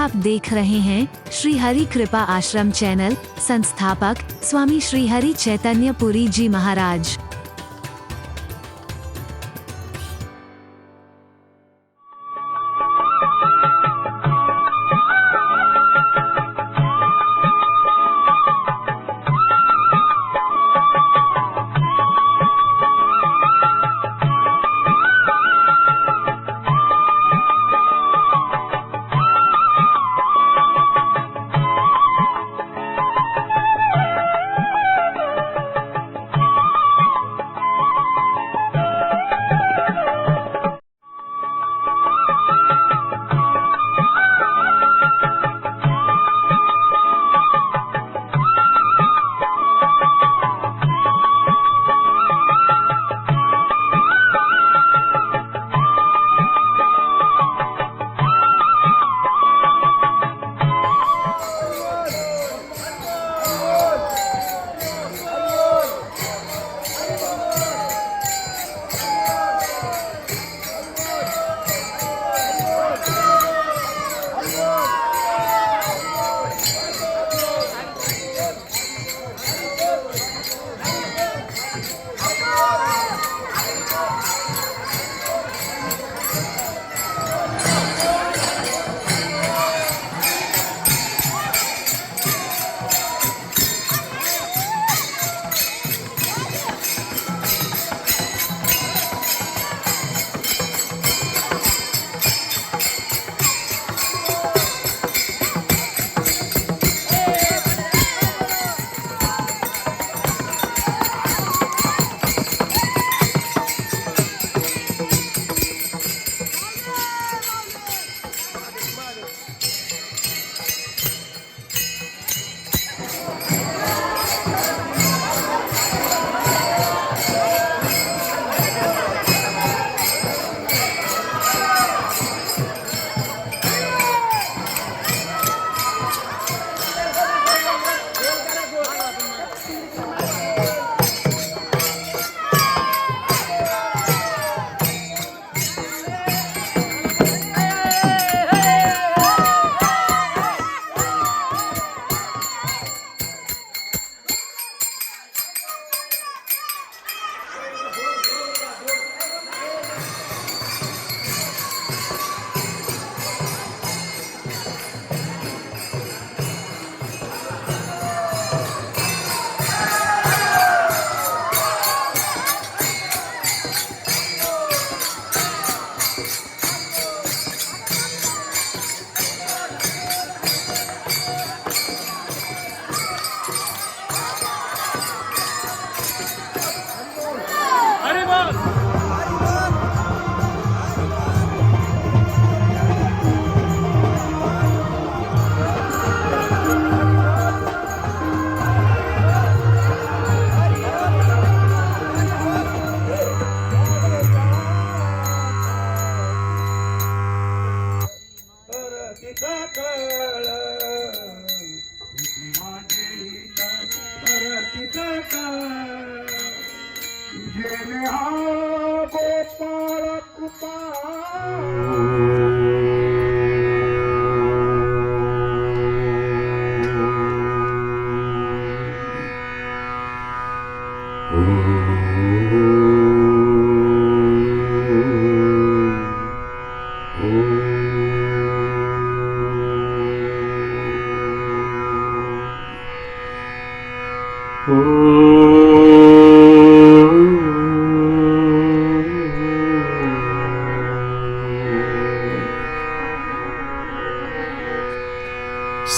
आप देख रहे हैं श्री हरि कृपा आश्रम चैनल। संस्थापक स्वामी श्री हरि चैतन्य पुरी जी महाराज।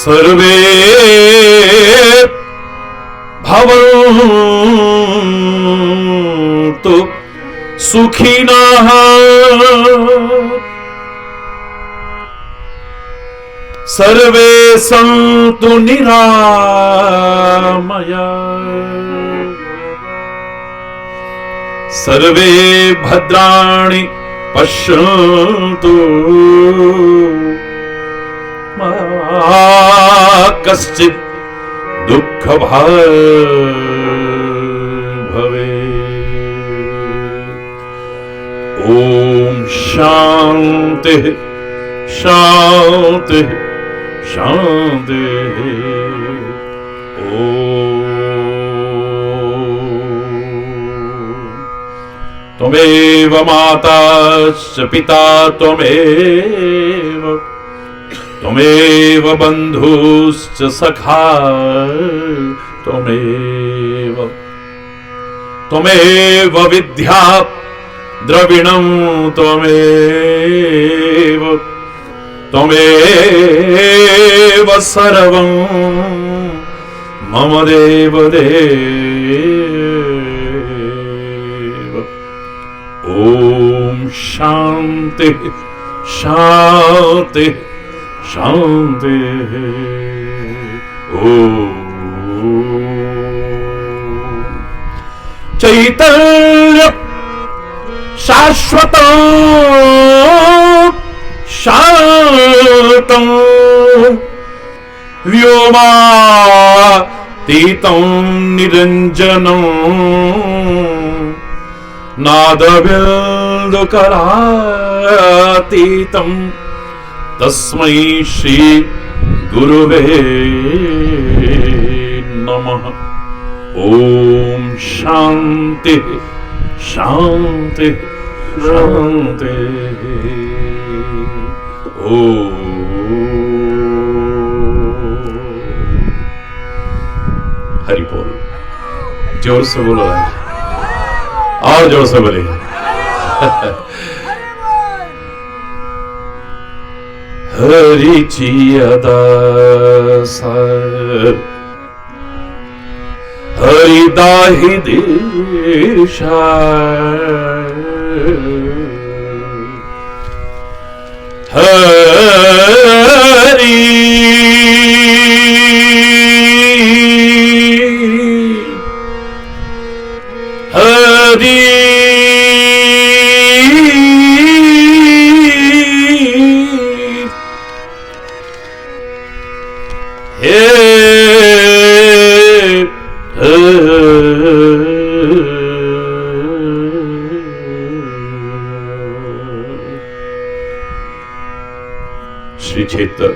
सर्वे भवन्तु सुखिनः सर्वे सन्तु निरामया सर्वे भद्राणि पश्यन्तु मा कश्चित् दुःखभाग् भवेत्। ॐ शान्तिः शान्तिः शांति। त्वमेव माता च पिता त्वमेव, त्वमेव बन्धुश्च सखा त्वमेव, त्वमेव विद्या द्रविणं त्वमेव, त्वमेव सर्वं मम देव देव। ओम शांति शांति शांति। ओम चैतन्य शाश्वतं शांतं व्योमातीतं निरंजनं नादबिन्दुकलातीतं तस्मै श्री गुरुवे नमः। ओम शांति शांति शांति। हरि बोल। जोर से बोलो और जोर से बोले। हरि चियदासा हरि दाहि दिशा हरि हरि श्री क्षेत्र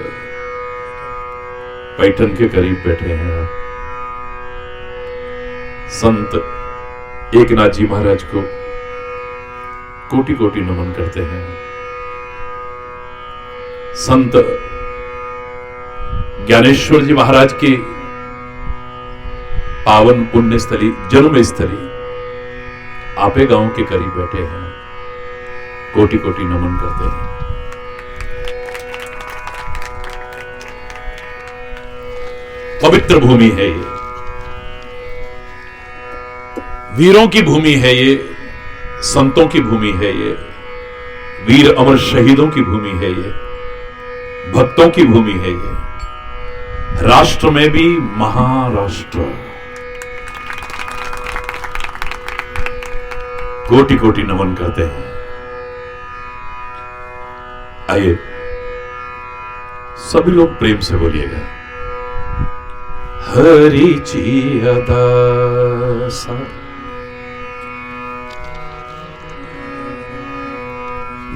पैठन के करीब बैठे हैं संत एकनाथ जी महाराज को कोटि कोटि नमन करते हैं। संत ज्ञानेश्वर जी महाराज की पावन पुण्य स्थली जन्म स्थली आपे गांव के करीब बैठे हैं, कोटि कोटि नमन करते हैं। पवित्र भूमि है ये, वीरों की भूमि है ये, संतों की भूमि है ये, वीर अमर शहीदों की भूमि है ये, भक्तों की भूमि है ये। राष्ट्र में भी महाराष्ट्र। कोटि कोटि नमन करते हैं। आइए सभी लोग प्रेम से बोलिएगा, हरि चियदासा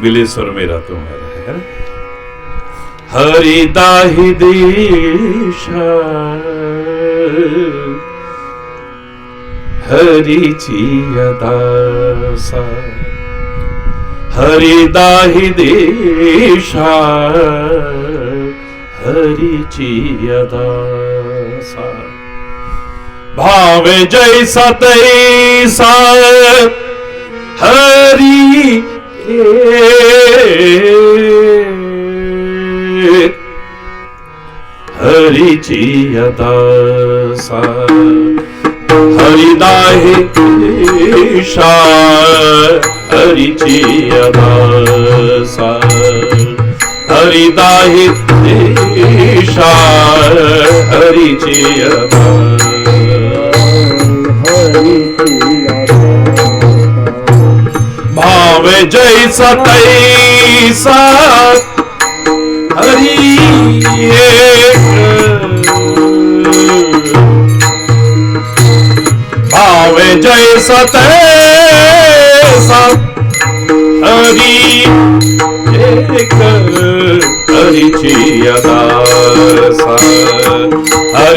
विलेश्वर मेरा तुम्हारा है। हरि दाहि दिशा हरि चियदासा हरि दाहि दिशा हरि चियदासा। भावे जैसा तैसा हरि हरि चियदासा हरि दाहि दिशा हरि चियदासा हरि दाहि दिशा हरि चियदासा। भावे जैसा तैसा हरि भावे जैसा तैसा हरि एक हरि चियदासा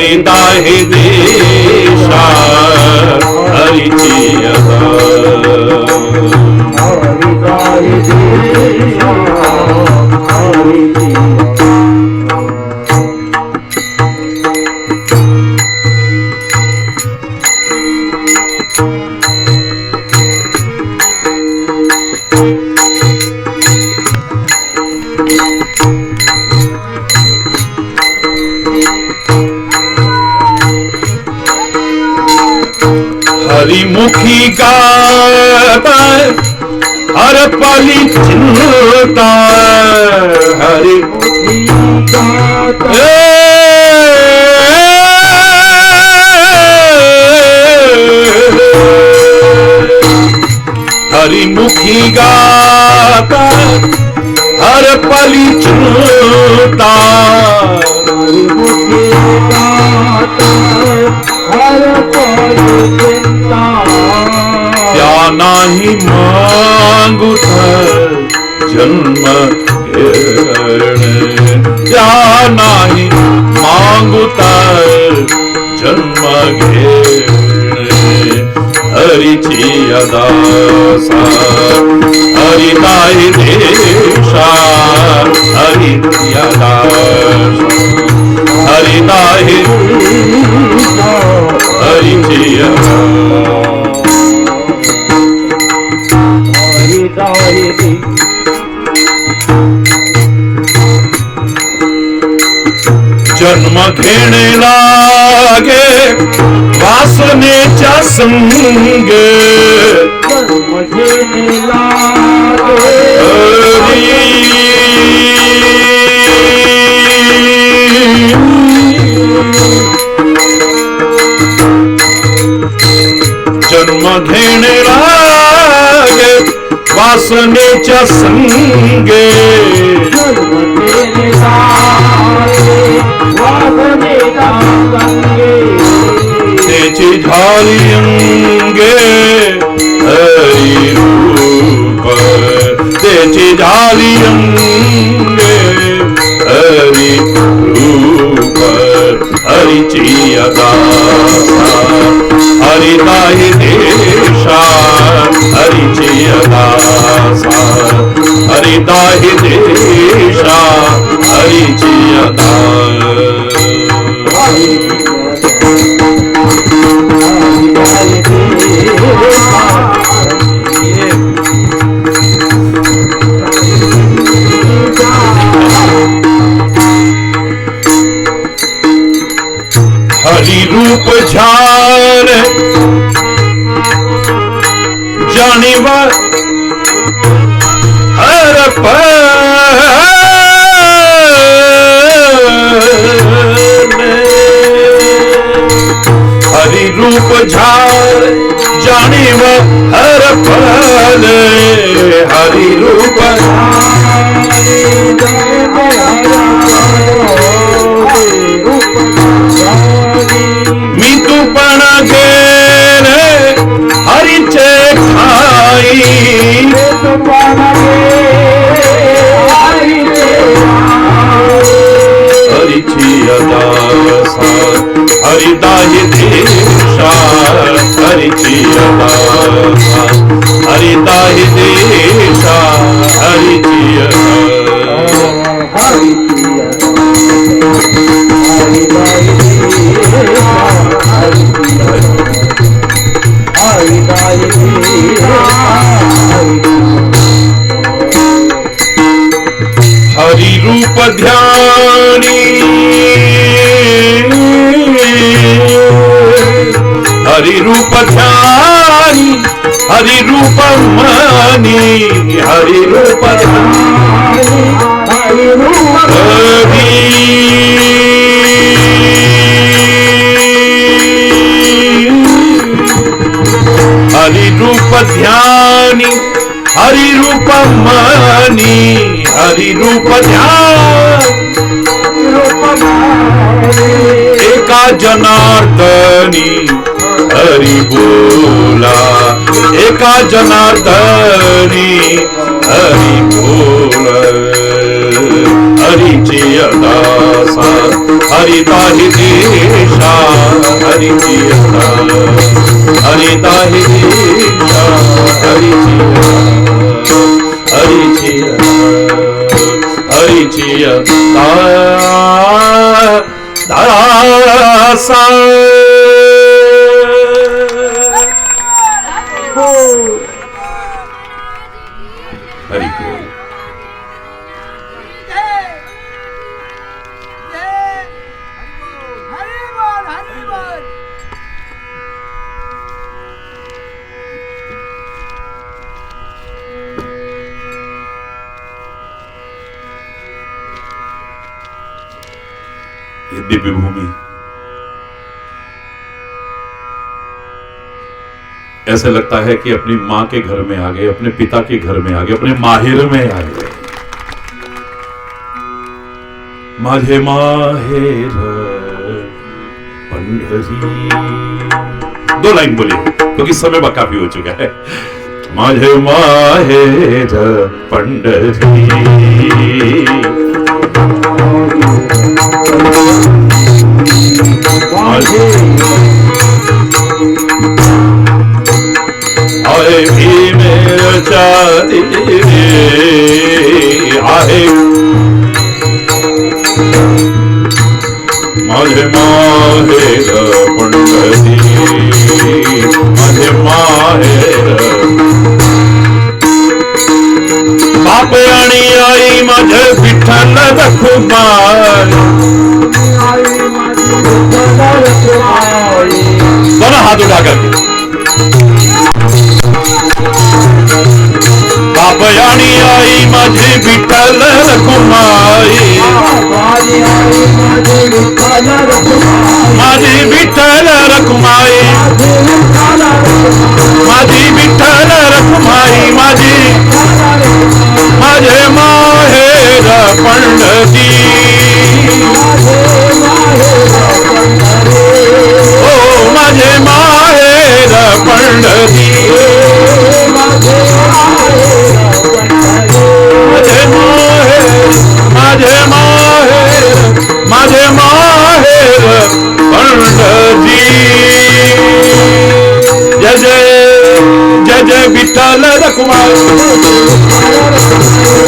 हरिदाहि देशा हरिची अदा हरिदाहि देशा हरिची हरिमुखी गाता हर पली चिंता हरिमुखी गाता हरिमुखी गाता हर पली चिंता हरिमुखी गाता हर पली चिंता क्या नाही मांगू जन्म घेण क्या नाही मांगू जन्म घेण हरिची अदासा हरिदाहि देशा हरिची अदासा हरिदाहि हरिची हरिदाहि जन्म घेणे लागे वासनेच्या संगे जन्म घेणे लागे जन्म घेणे लागे वासनेच्या संगे जन्म घेणे लागे वासनेच्या संगे त्याची झाली अंगे हरी रूप त्याची झाली अंगे हरी रूप हरिची अदासा हरिदाहि देशा हरिची अदासा हरिदाहि देशा हरिची हरि रूप झार जानिव हर हरि रूप झार जानिव हर पल हरि रूप मी तू पण गेले हरिचे खाई हरिची अदासा हरिदाहि देशा हरिची अदासा हरिदाहि देशा हरिची हरि रूप ध्यानी हरि रूप ध्यानी हरि रूप मानी हरि रूप ध्यानी हरि हरि रूप ध्यानी हरि रूप मानी हरि रूप ध्यान एका जनार्दनी हरि बोला एका जनार्दनी हरि बोल हरिची अदासा दासा हरिता ही देशा हरि जियता हरिता ही देशा हरि जियता हरि जियता दासा हरि बोल। ये दिव्य भूमि ऐसे लगता है कि अपनी मां के घर में आ गए, अपने पिता के घर में आ गए, अपने माहिर में आ गए। माझे माहेर पंढरी, दो लाइन बोलिए क्योंकि समय बा काफी हो चुका है। माझे माहेर पंढरी आए भीम चारी आहे माझे माहेर पंढरी माझे माहेर बाप आणि आई माझे विठ्ठल रखुमाई दोनों हाथ उठा करके बाप आणि आई माझे विठ्ठल रखुमाई माझी विठ्ठल रखुमाई माझी विठ्ठल रखुमाई माझी माझे माहेर पंढरी ओ माझे माहेर पंढरी माझे माहेर माझे माहेर माझे माहेर पंढरी जय जय जय जय विठ्ठल रखुमाई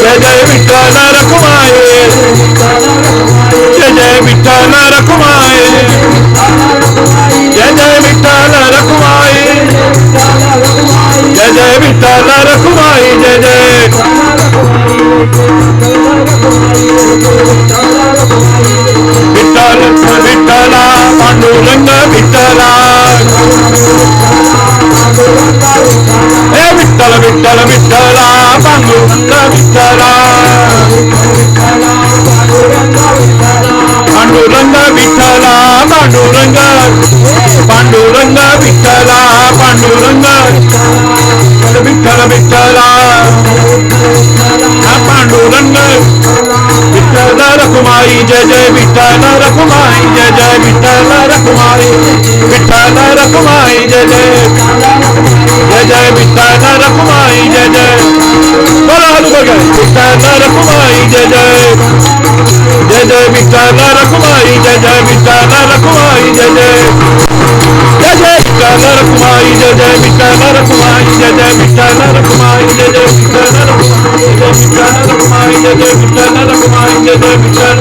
जय जय विठ्ठल रखुमाई जय जय विठ्ठल रखुमाई जय जय विठ्ठल रखुमाई जय जय विठ्ठल रखुमाई जय जय विठ्ठल विठ्ठला पांडुरंग विठ्ठला हे विठ्ठल विठ्ठल विठ्ठला पांडुरंग विठ्ठला पांडुरंग विठ्ठला पांडुरंग पांडुरंग विठ्ठला पांडुरंग विठ्ठल विठ्ठला पांडुरंग विठ्ठल रखुमाई जय जय विठ्ठल रखुमाई जय जय विठ्ठल रखुमाई विठ्ठल रखुमाई जय जय जय जय विठ्ठल रखुमाई जय जय बोला हाथ ऊपर कर विठ्ठल रखुमाई जय जय जय जय विठ्ठल रखुमाई जय जय विठ्ठल रखुमाई जय जय जय जय विठ्ठल रखुमाई जय जय विठ्ठल रखुमाई जय जय विठ्ठल रखुमाई जय जय विठ्ठल रखुमाई जय जय विठ्ठल रखुमाई जय जय विठ्ठल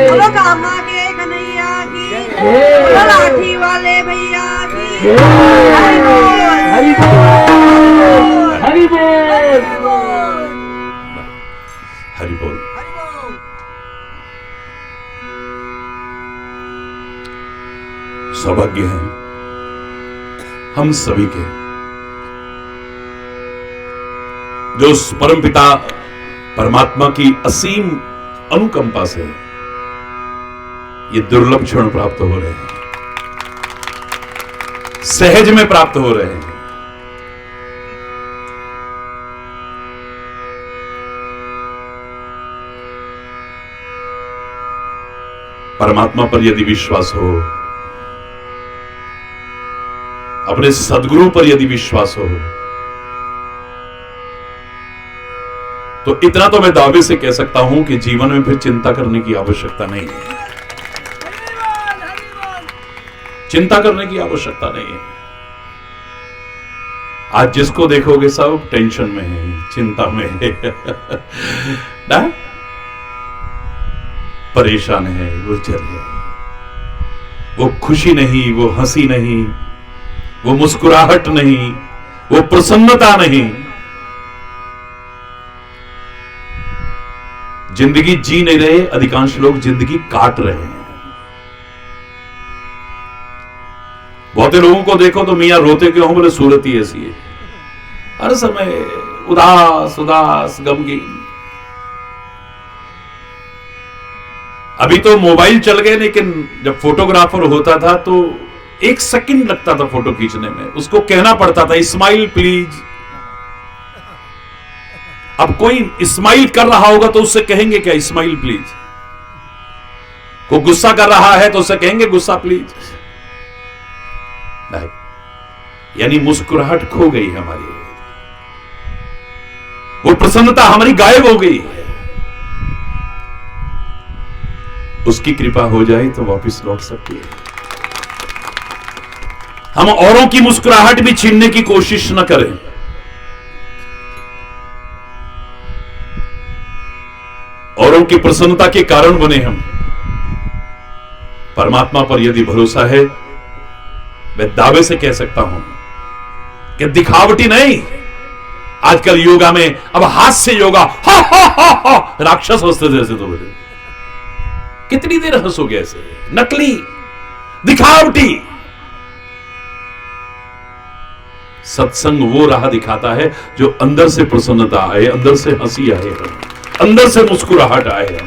बोलो कामा के कन्हैया की बोलो लाठी वाले भैया की हरि बोल हरि बोल हरि बोल हरि बोल। सौभाग्य है हम सभी के जो उस परमपिता परमात्मा की असीम अनुकंपा से ये दुर्लभ क्षण प्राप्त हो रहे हैं, सहज में प्राप्त हो रहे हैं। परमात्मा पर यदि विश्वास हो, अपने सद्गुरु पर यदि विश्वास हो, तो इतना तो मैं दावे से कह सकता हूं कि जीवन में फिर चिंता करने की आवश्यकता नहीं है। चिंता करने की आवश्यकता नहीं है। आज जिसको देखोगे सब टेंशन में है, चिंता में है ना? परेशान है, गुजर है। वो खुशी नहीं, वो हंसी नहीं, वो मुस्कुराहट नहीं, वो प्रसन्नता नहीं। जिंदगी जी नहीं रहे, अधिकांश लोग जिंदगी काट रहे हैं। बहुते लोगों को देखो तो मियां रोते क्यों हो, बोले सूरत ही ऐसी है, हर समय उदास उदास गमगीन। अभी तो मोबाइल चल गए, लेकिन जब फोटोग्राफर होता था तो 1 सेकंड लगता था फोटो खींचने में, उसको कहना पड़ता था स्माइल प्लीज। अब कोई स्माइल कर रहा होगा तो उससे कहेंगे क्या स्माइल प्लीज? कोई गुस्सा कर रहा है तो उससे कहेंगे गुस्सा प्लीज? नहीं, यानी मुस्कुराहट खो गई हमारी, वो प्रसन्नता हमारी गायब हो गई है। उसकी कृपा हो जाए तो वापस लौट सकती है। हम औरों की मुस्कुराहट भी छीनने की कोशिश न करें। औरों की प्रसन्नता के कारण बने हम। परमात्मा पर यदि भरोसा है, मैं दावे से कह सकता हूं कि दिखावटी नहीं। आजकल योगा में अब हास्य योगा, हा हा हा हा, राक्षस हंसते जैसे तो बोले, कितनी देर हंसोगे ऐसे? नकली, दिखावटी। सत्संग वो राह दिखाता है जो अंदर से प्रसन्नता आए, अंदर से हंसी आए, अंदर से मुस्कुराहट आए।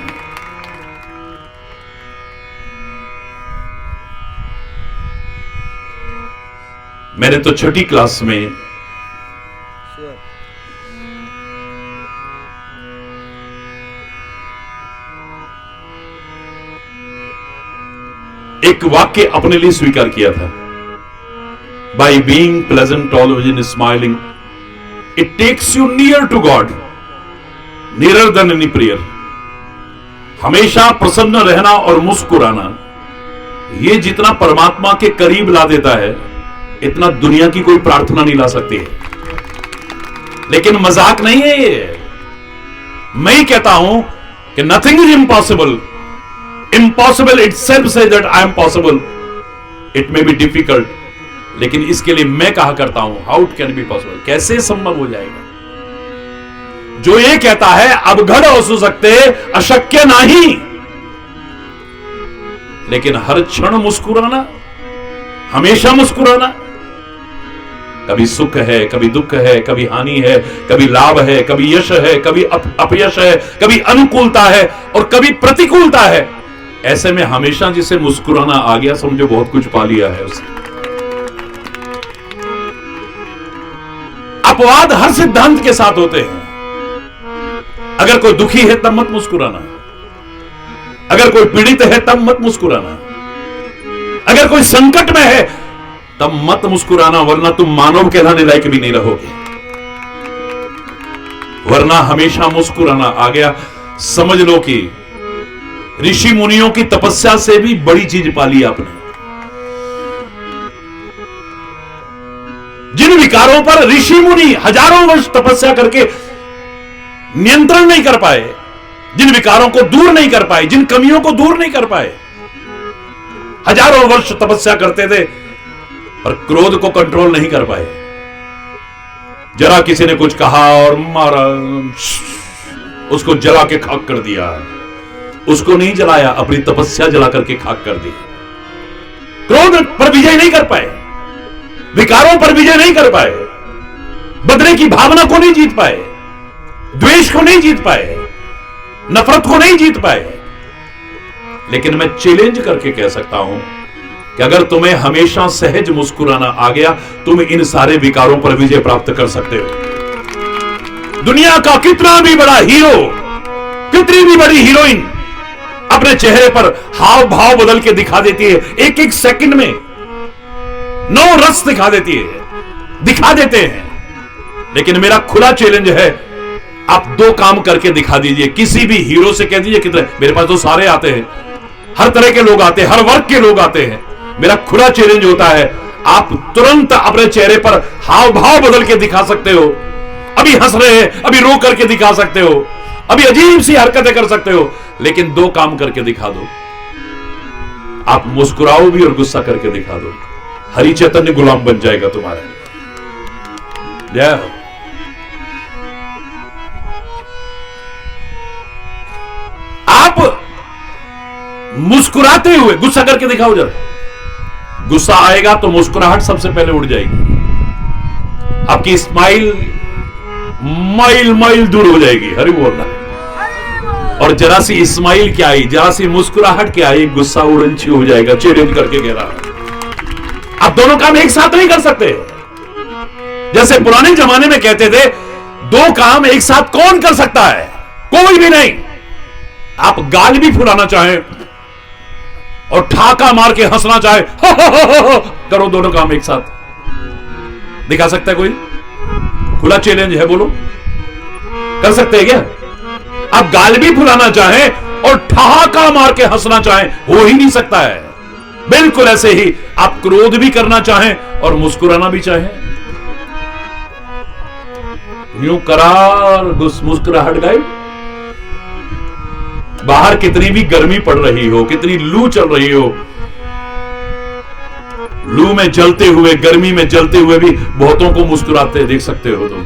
मैंने तो 6ठी क्लास में एक वाक्य अपने लिए स्वीकार किया था, by being pleasant always in smiling it takes you near to God, near than any prayer. हमेशा प्रसन्न रहना और मुस्कुराना, ये जितना परमात्मा के करीब ला देता है, इतना दुनिया की कोई प्रार्थना नहीं ला सकती है। लेकिन मजाक नहीं है ये। मैं ही कहता हूं कि nothing is impossible. Impossible itself says that I am possible. It may be difficult, लेकिन इसके लिए मैं कहा करता हूं how it can be possible, कैसे संभव हो जाएगा। जो ये कहता है अब घड़ हो सकते अशक्य नहीं, लेकिन हर क्षण मुस्कुराना, हमेशा मुस्कुराना। कभी सुख है, कभी दुख है, कभी हानि है, कभी लाभ है, कभी यश है, कभी अपयश है, कभी अनुकूलता है और कभी प्रतिकूलता है। ऐसे में हमेशा जिसे मुस्कुराना आ गया, समझो बहुत कुछ पा लिया है उसने। अपवाद हर सिद्धांत के साथ होते हैं। अगर कोई दुखी है तब मत मुस्कुराना, अगर कोई पीड़ित है तब मत मुस्कुराना, अगर कोई संकट में है तब मत मुस्कुराना, वरना तुम मानव कहलाने लायक भी नहीं रहोगे। वरना हमेशा मुस्कुराना आ गया, समझ लो कि ऋषि मुनियों की तपस्या से भी बड़ी चीज पाली आपने। जिन विकारों पर ऋषि मुनि हजारों वर्ष तपस्या करके नियंत्रण नहीं कर पाए, जिन विकारों को दूर नहीं कर पाए, जिन कमियों को दूर नहीं कर पाए, हजारों वर्ष तपस्या करते थे पर क्रोध को कंट्रोल नहीं कर पाए। जरा किसी ने कुछ कहा और मारा, उसको जला के खाक कर दिया। उसको नहीं जलाया, अपनी तपस्या जला करके खाक कर दी। क्रोध पर विजय नहीं कर पाए, विकारों पर विजय नहीं कर पाए, बदले की भावना को नहीं जीत पाए, द्वेष को नहीं जीत पाए, नफरत को नहीं जीत पाए। लेकिन मैं चैलेंज करके कह सकता हूं कि अगर तुम्हें हमेशा सहज मुस्कुराना आ गया, तुम इन सारे विकारों पर विजय प्राप्त कर सकते हो। दुनिया का कितना भी बड़ा हीरो, कितनी भी बड़ी हीरोइन अपने चेहरे पर हाव भाव बदल के दिखा देती है, एक एक सेकंड में 9 रस दिखा देती है, दिखा देते हैं। लेकिन मेरा खुला चैलेंज है आप दो काम करके दिखा दीजिए। किसी भी हीरो से कह दीजिए कितने, मेरे पास तो सारे आते हैं, हर तरह के लोग आते हैं, हर वर्ग के लोग आते हैं। मेरा खुला चैलेंज होता है, आप तुरंत अपने चेहरे पर हाव भाव बदल के दिखा सकते हो। अभी हंस रहे हैं, अभी रो करके दिखा सकते हो, अभी अजीब सी हरकतें कर सकते हो, लेकिन दो काम करके दिखा दो। आप मुस्कुराओ भी और गुस्सा करके दिखा दो, हरि चैतन्य गुलाम बन जाएगा तुम्हारा। जय हो। आप मुस्कुराते हुए गुस्सा करके दिखाओ जरा। गुस्सा आएगा तो मुस्कुराहट सबसे पहले उड़ जाएगी, आपकी स्माइल माइल माइल दूर हो जाएगी। हरि बोलना। और जरा सी स्माइल क्या आई, जरा सी मुस्कुराहट क्या आई, गुस्सा उड़नछी हो जाएगा। चैलेंज करके कह रहा, आप दोनों काम एक साथ नहीं कर सकते। जैसे पुराने जमाने में कहते थे, दो काम एक साथ कौन कर सकता है? कोई भी नहीं। आप गाल भी फुलाना चाहें और ठाका मार के हंसना चाहे, हो, करो, दोनों काम एक साथ दिखा सकता है कोई? खुला चैलेंज है, बोलो, कर सकते हैं क्या? आप गाल भी फुलाना चाहें और ठहाका मार के हंसना चाहें, हो ही नहीं सकता है। बिल्कुल ऐसे ही आप क्रोध भी करना चाहें और मुस्कुराना भी चाहें। यूं करार मुस्कुराहट गायब। बाहर कितनी भी गर्मी पड़ रही हो, कितनी लू चल रही हो, लू में जलते हुए, गर्मी में जलते हुए भी बहुतों को मुस्कुराते देख सकते हो तुम।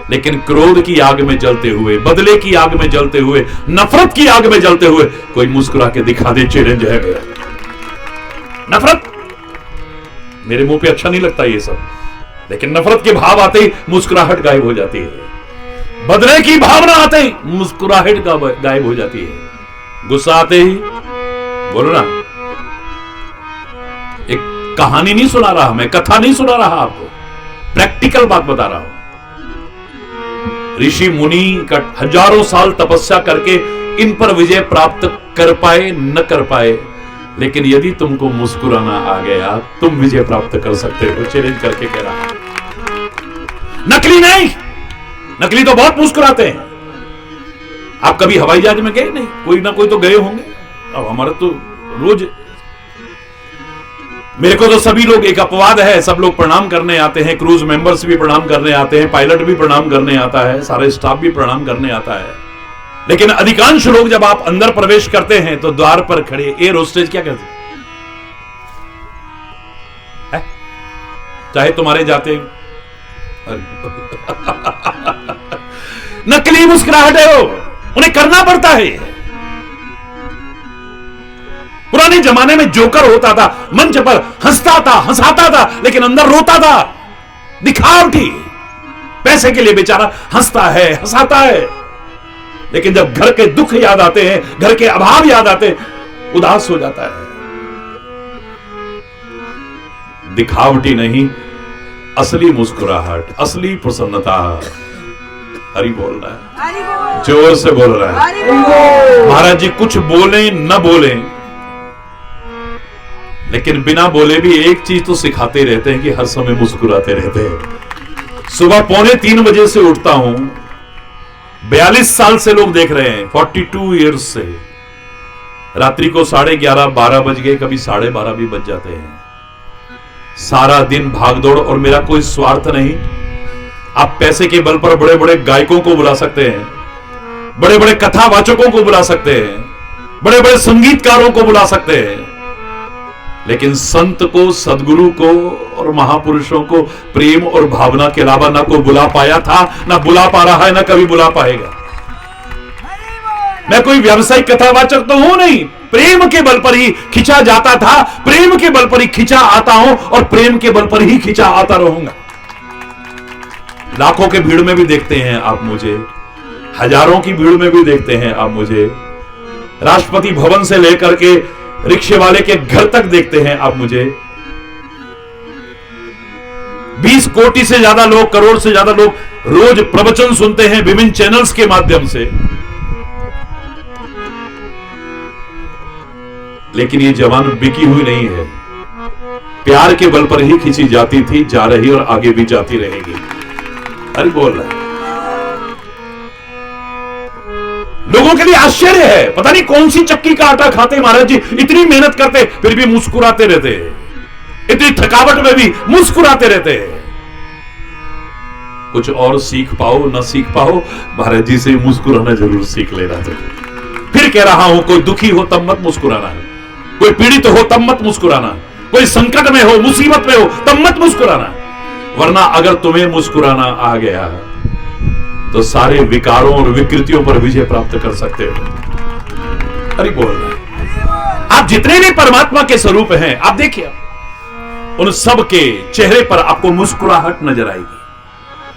लेकिन क्रोध की आग में जलते हुए, बदले की आग में जलते हुए, नफरत की आग में जलते हुए कोई मुस्कुरा के दिखा दे, चैलेंज है मेरा। नफरत मेरे मुंह पे अच्छा नहीं लगता ये सब, लेकिन नफरत के भाव आते ही मुस्कुराहट गायब हो जाती है। बदले की भावना आते ही मुस्कुराहट गायब हो जाती है। गुस्सा आते ही, बोलो ना, एक कहानी नहीं सुना रहा मैं, कथा नहीं सुना रहा आपको, प्रैक्टिकल बात बता रहा हूं। ऋषि मुनि का हजारों साल तपस्या करके इन पर विजय प्राप्त कर पाए न कर पाए, लेकिन यदि तुमको मुस्कुराना आ गया, तुम विजय प्राप्त कर सकते हो। चैलेंज करके कह रहा, नकली नहीं, नकली तो बहुत मुस्कुराते हैं। आप कभी हवाई जहाज में गए नहीं? कोई ना कोई तो गए होंगे। अब हमारा तो रोज, मेरे को तो सभी लोग, एक अपवाद है, सब लोग प्रणाम करने आते हैं, क्रूज मेंबर्स भी प्रणाम करने आते हैं, पायलट भी प्रणाम करने आता है, सारे स्टाफ भी प्रणाम करने आता है। लेकिन अधिकांश लोग जब आप अंदर प्रवेश करते हैं तो द्वार पर खड़े एयर होस्टेज क्या करते हैं? चाहे तुम्हारे जाते नकली मुस्कुराहट है वो, उन्हें करना पड़ता है। पुराने जमाने में जोकर होता था, मंच पर हंसता था, हंसाता था, लेकिन अंदर रोता था, दिखावटी। पैसे के लिए बेचारा हंसता है, हंसाता है, लेकिन जब घर के दुख याद आते हैं, घर के अभाव याद आते हैं, उदास हो जाता है। दिखावटी नहीं, असली मुस्कुराहट, असली प्रसन्नता। हरि बोल रहा है, जोर से बोल रहा है। महाराज जी कुछ बोले न बोले, लेकिन बिना बोले भी एक चीज तो सिखाते रहते हैं कि हर समय मुस्कुराते रहते हैं। सुबह 2:45 बजे से उठता हूं, 42 साल से लोग देख रहे हैं, 42 इयर्स से। रात्रि को 11:30 12 बज गए, कभी 12:30 भी बज जाते हैं। सारा दिन भागदौड़, और मेरा कोई स्वार्थ नहीं। आप पैसे के बल पर बड़े बड़े गायकों को बुला सकते हैं, बड़े बड़े कथावाचकों को बुला सकते हैं, बड़े बड़े संगीतकारों को बुला सकते हैं, लेकिन संत को, सदगुरु को और महापुरुषों को प्रेम और भावना के अलावा ना कोई बुला पाया था, ना बुला पा रहा है, ना कभी बुला पाएगा। मैं कोई व्यावसायिक कथावाचक तो हूं नहीं, प्रेम के बल पर ही खिंचा जाता था, प्रेम के बल पर ही खिंचा आता हूं और प्रेम के बल पर ही खिंचा आता रहूंगा। लाखों के भीड़ में भी देखते हैं आप मुझे, हजारों की भीड़ में भी देखते हैं आप मुझे, राष्ट्रपति भवन से लेकर के रिक्शे वाले के घर तक देखते हैं आप मुझे। 20 कोटि से ज्यादा लोग, करोड़ से ज्यादा लोग रोज प्रवचन सुनते हैं विभिन्न चैनल्स के माध्यम से। लेकिन ये जवान बिकी हुई नहीं है, प्यार के बल पर ही खींची जाती थी, जा रही और आगे भी जाती रहेगी। अरे बोल रहा है, लोगों के लिए आश्चर्य है, पता नहीं कौन सी चक्की का आटा खाते महाराज जी, इतनी मेहनत करते फिर भी मुस्कुराते रहते, इतनी थकावट में भी मुस्कुराते रहते। कुछ और सीख पाओ ना सीख पाओ, महाराज जी से मुस्कुराना जरूर सीख लेना चाहिए। फिर कह रहा हूं, कोई दुखी हो तब मत मुस्कुराना, कोई पीड़ित हो तब मत मुस्कुराना, कोई संकट में हो, मुसीबत में हो तब मत मुस्कुराना, वरना अगर तुम्हें मुस्कुराना आ गया तो सारे विकारों और विकृतियों पर विजय प्राप्त कर सकते हो। हरि बोल। आप जितने भी परमात्मा के स्वरूप हैं, आप देखिए उन सब के चेहरे पर आपको मुस्कुराहट नजर आएगी,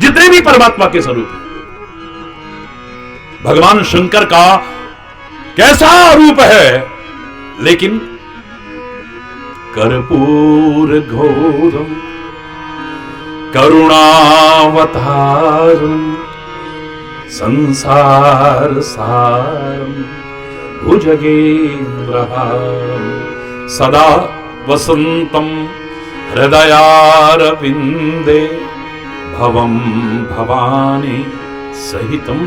जितने भी परमात्मा के स्वरूप हैं। भगवान शंकर का कैसा रूप है, लेकिन कर्पूर घोरम करुणावतारम संसार सारम भुजगेन्द्रहारम सदा वसंतम हृदयारविंदे भवम भवानी सहितम।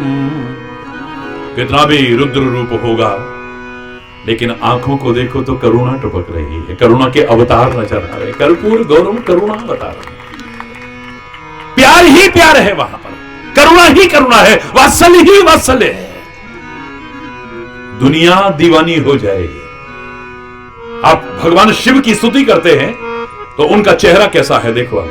कितना भी रुद्र रूप होगा, लेकिन आंखों को देखो तो करुणा टपक रही है, करुणा के अवतार नजर आ रहे। कर्पूर गौरम करुणा अवतार, प्यार ही प्यार है वहां पर, करुणा ही करुणा है, वात्सल्य ही वात्सल्य है। दुनिया दीवानी हो जाएगी। आप भगवान शिव की स्तुति करते हैं तो उनका चेहरा कैसा है देखो आप।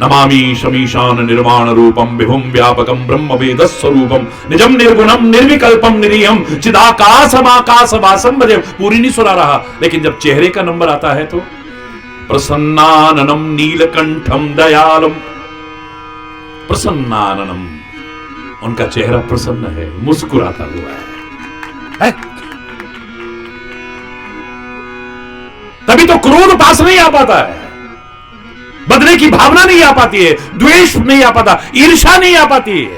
नमामि शमीशान निर्माण रूपम विभुम व्यापकम ब्रह्म वेद स्वरूपम निजम निर्गुणम निर्विकल्पम निरीहम चिदाकाशमाकाश वासम भजे। पूरी नहीं सुना रहा, लेकिन जब चेहरे का नंबर आता है तो प्रसन्नाननम नीलकंठम दयालम, प्रसन्नाननम, उनका चेहरा प्रसन्न है, मुस्कुराता हुआ है। तभी तो क्रोध पास नहीं आ पाता है, बदले की भावना नहीं आ पाती है, द्वेष नहीं आ पाता, ईर्ष्या नहीं आ पाती है।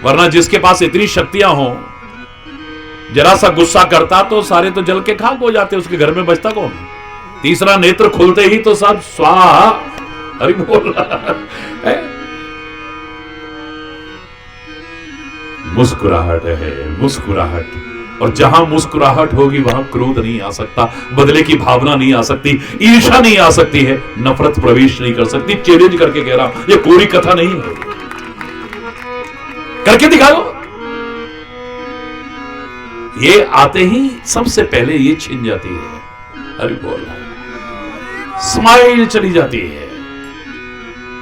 वरना जिसके पास इतनी शक्तियां हो, जरा सा गुस्सा करता तो सारे तो जल के खाक हो जाते, उसके घर में बचता कौन। तीसरा नेत्र खुलते ही तो सब स्वाहा। हरि बोल। मुस्कुराहट है, मुस्कुराहट, और जहां मुस्कुराहट होगी वहां क्रोध नहीं आ सकता, बदले की भावना नहीं आ सकती, ईर्ष्या नहीं आ सकती है, नफरत प्रवेश नहीं कर सकती। चैलेंज करके कह रहा हूं, ये कोरी कथा नहीं है, करके दिखाओ। ये आते ही सबसे पहले ये छिन जाती है। अरे बोल, स्माइल चली जाती है।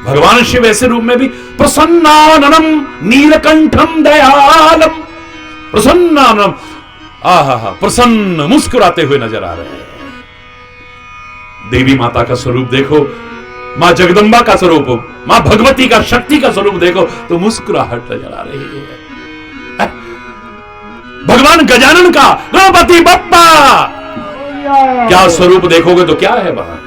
भगवान शिव ऐसे रूप में भी प्रसन्नाननम नीलकंठम दयालम, प्रसन्नाननम, आहा, प्रसन्न मुस्कुराते हुए नजर आ रहे हैं। देवी माता का स्वरूप देखो, मां जगदंबा का स्वरूप, मां भगवती का, शक्ति का स्वरूप देखो तो मुस्कुराहट नजर आ रही है। भगवान गजानन का, गणपति बप्पा, क्या स्वरूप देखोगे तो क्या है वहां।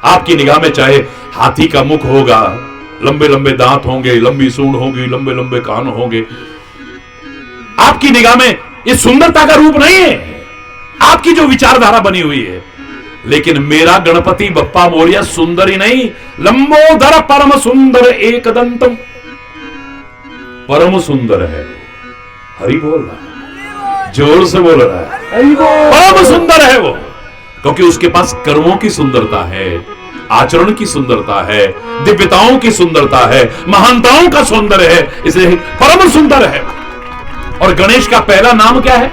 आपकी निगाह में चाहे हाथी का मुख होगा, लंबे लंबे दांत होंगे, लंबी सूंड होगी, लंबे लंबे कान होंगे, आपकी निगाह में ये सुंदरता का रूप नहीं है, आपकी जो विचारधारा बनी हुई है। लेकिन मेरा गणपति बप्पा मोरिया सुंदर ही नहीं, लंबोदर परम सुंदर एक दंतम, परम सुंदर है। हरि बोल रहा है, जोर से बोल रहा है, परम सुंदर है वो, क्योंकि उसके पास कर्मों की सुंदरता है, आचरण की सुंदरता है, दिव्यताओं की सुंदरता है, महानताओं का सौंदर्य है, इसलिए परम सुंदर है। और गणेश का पहला नाम क्या है?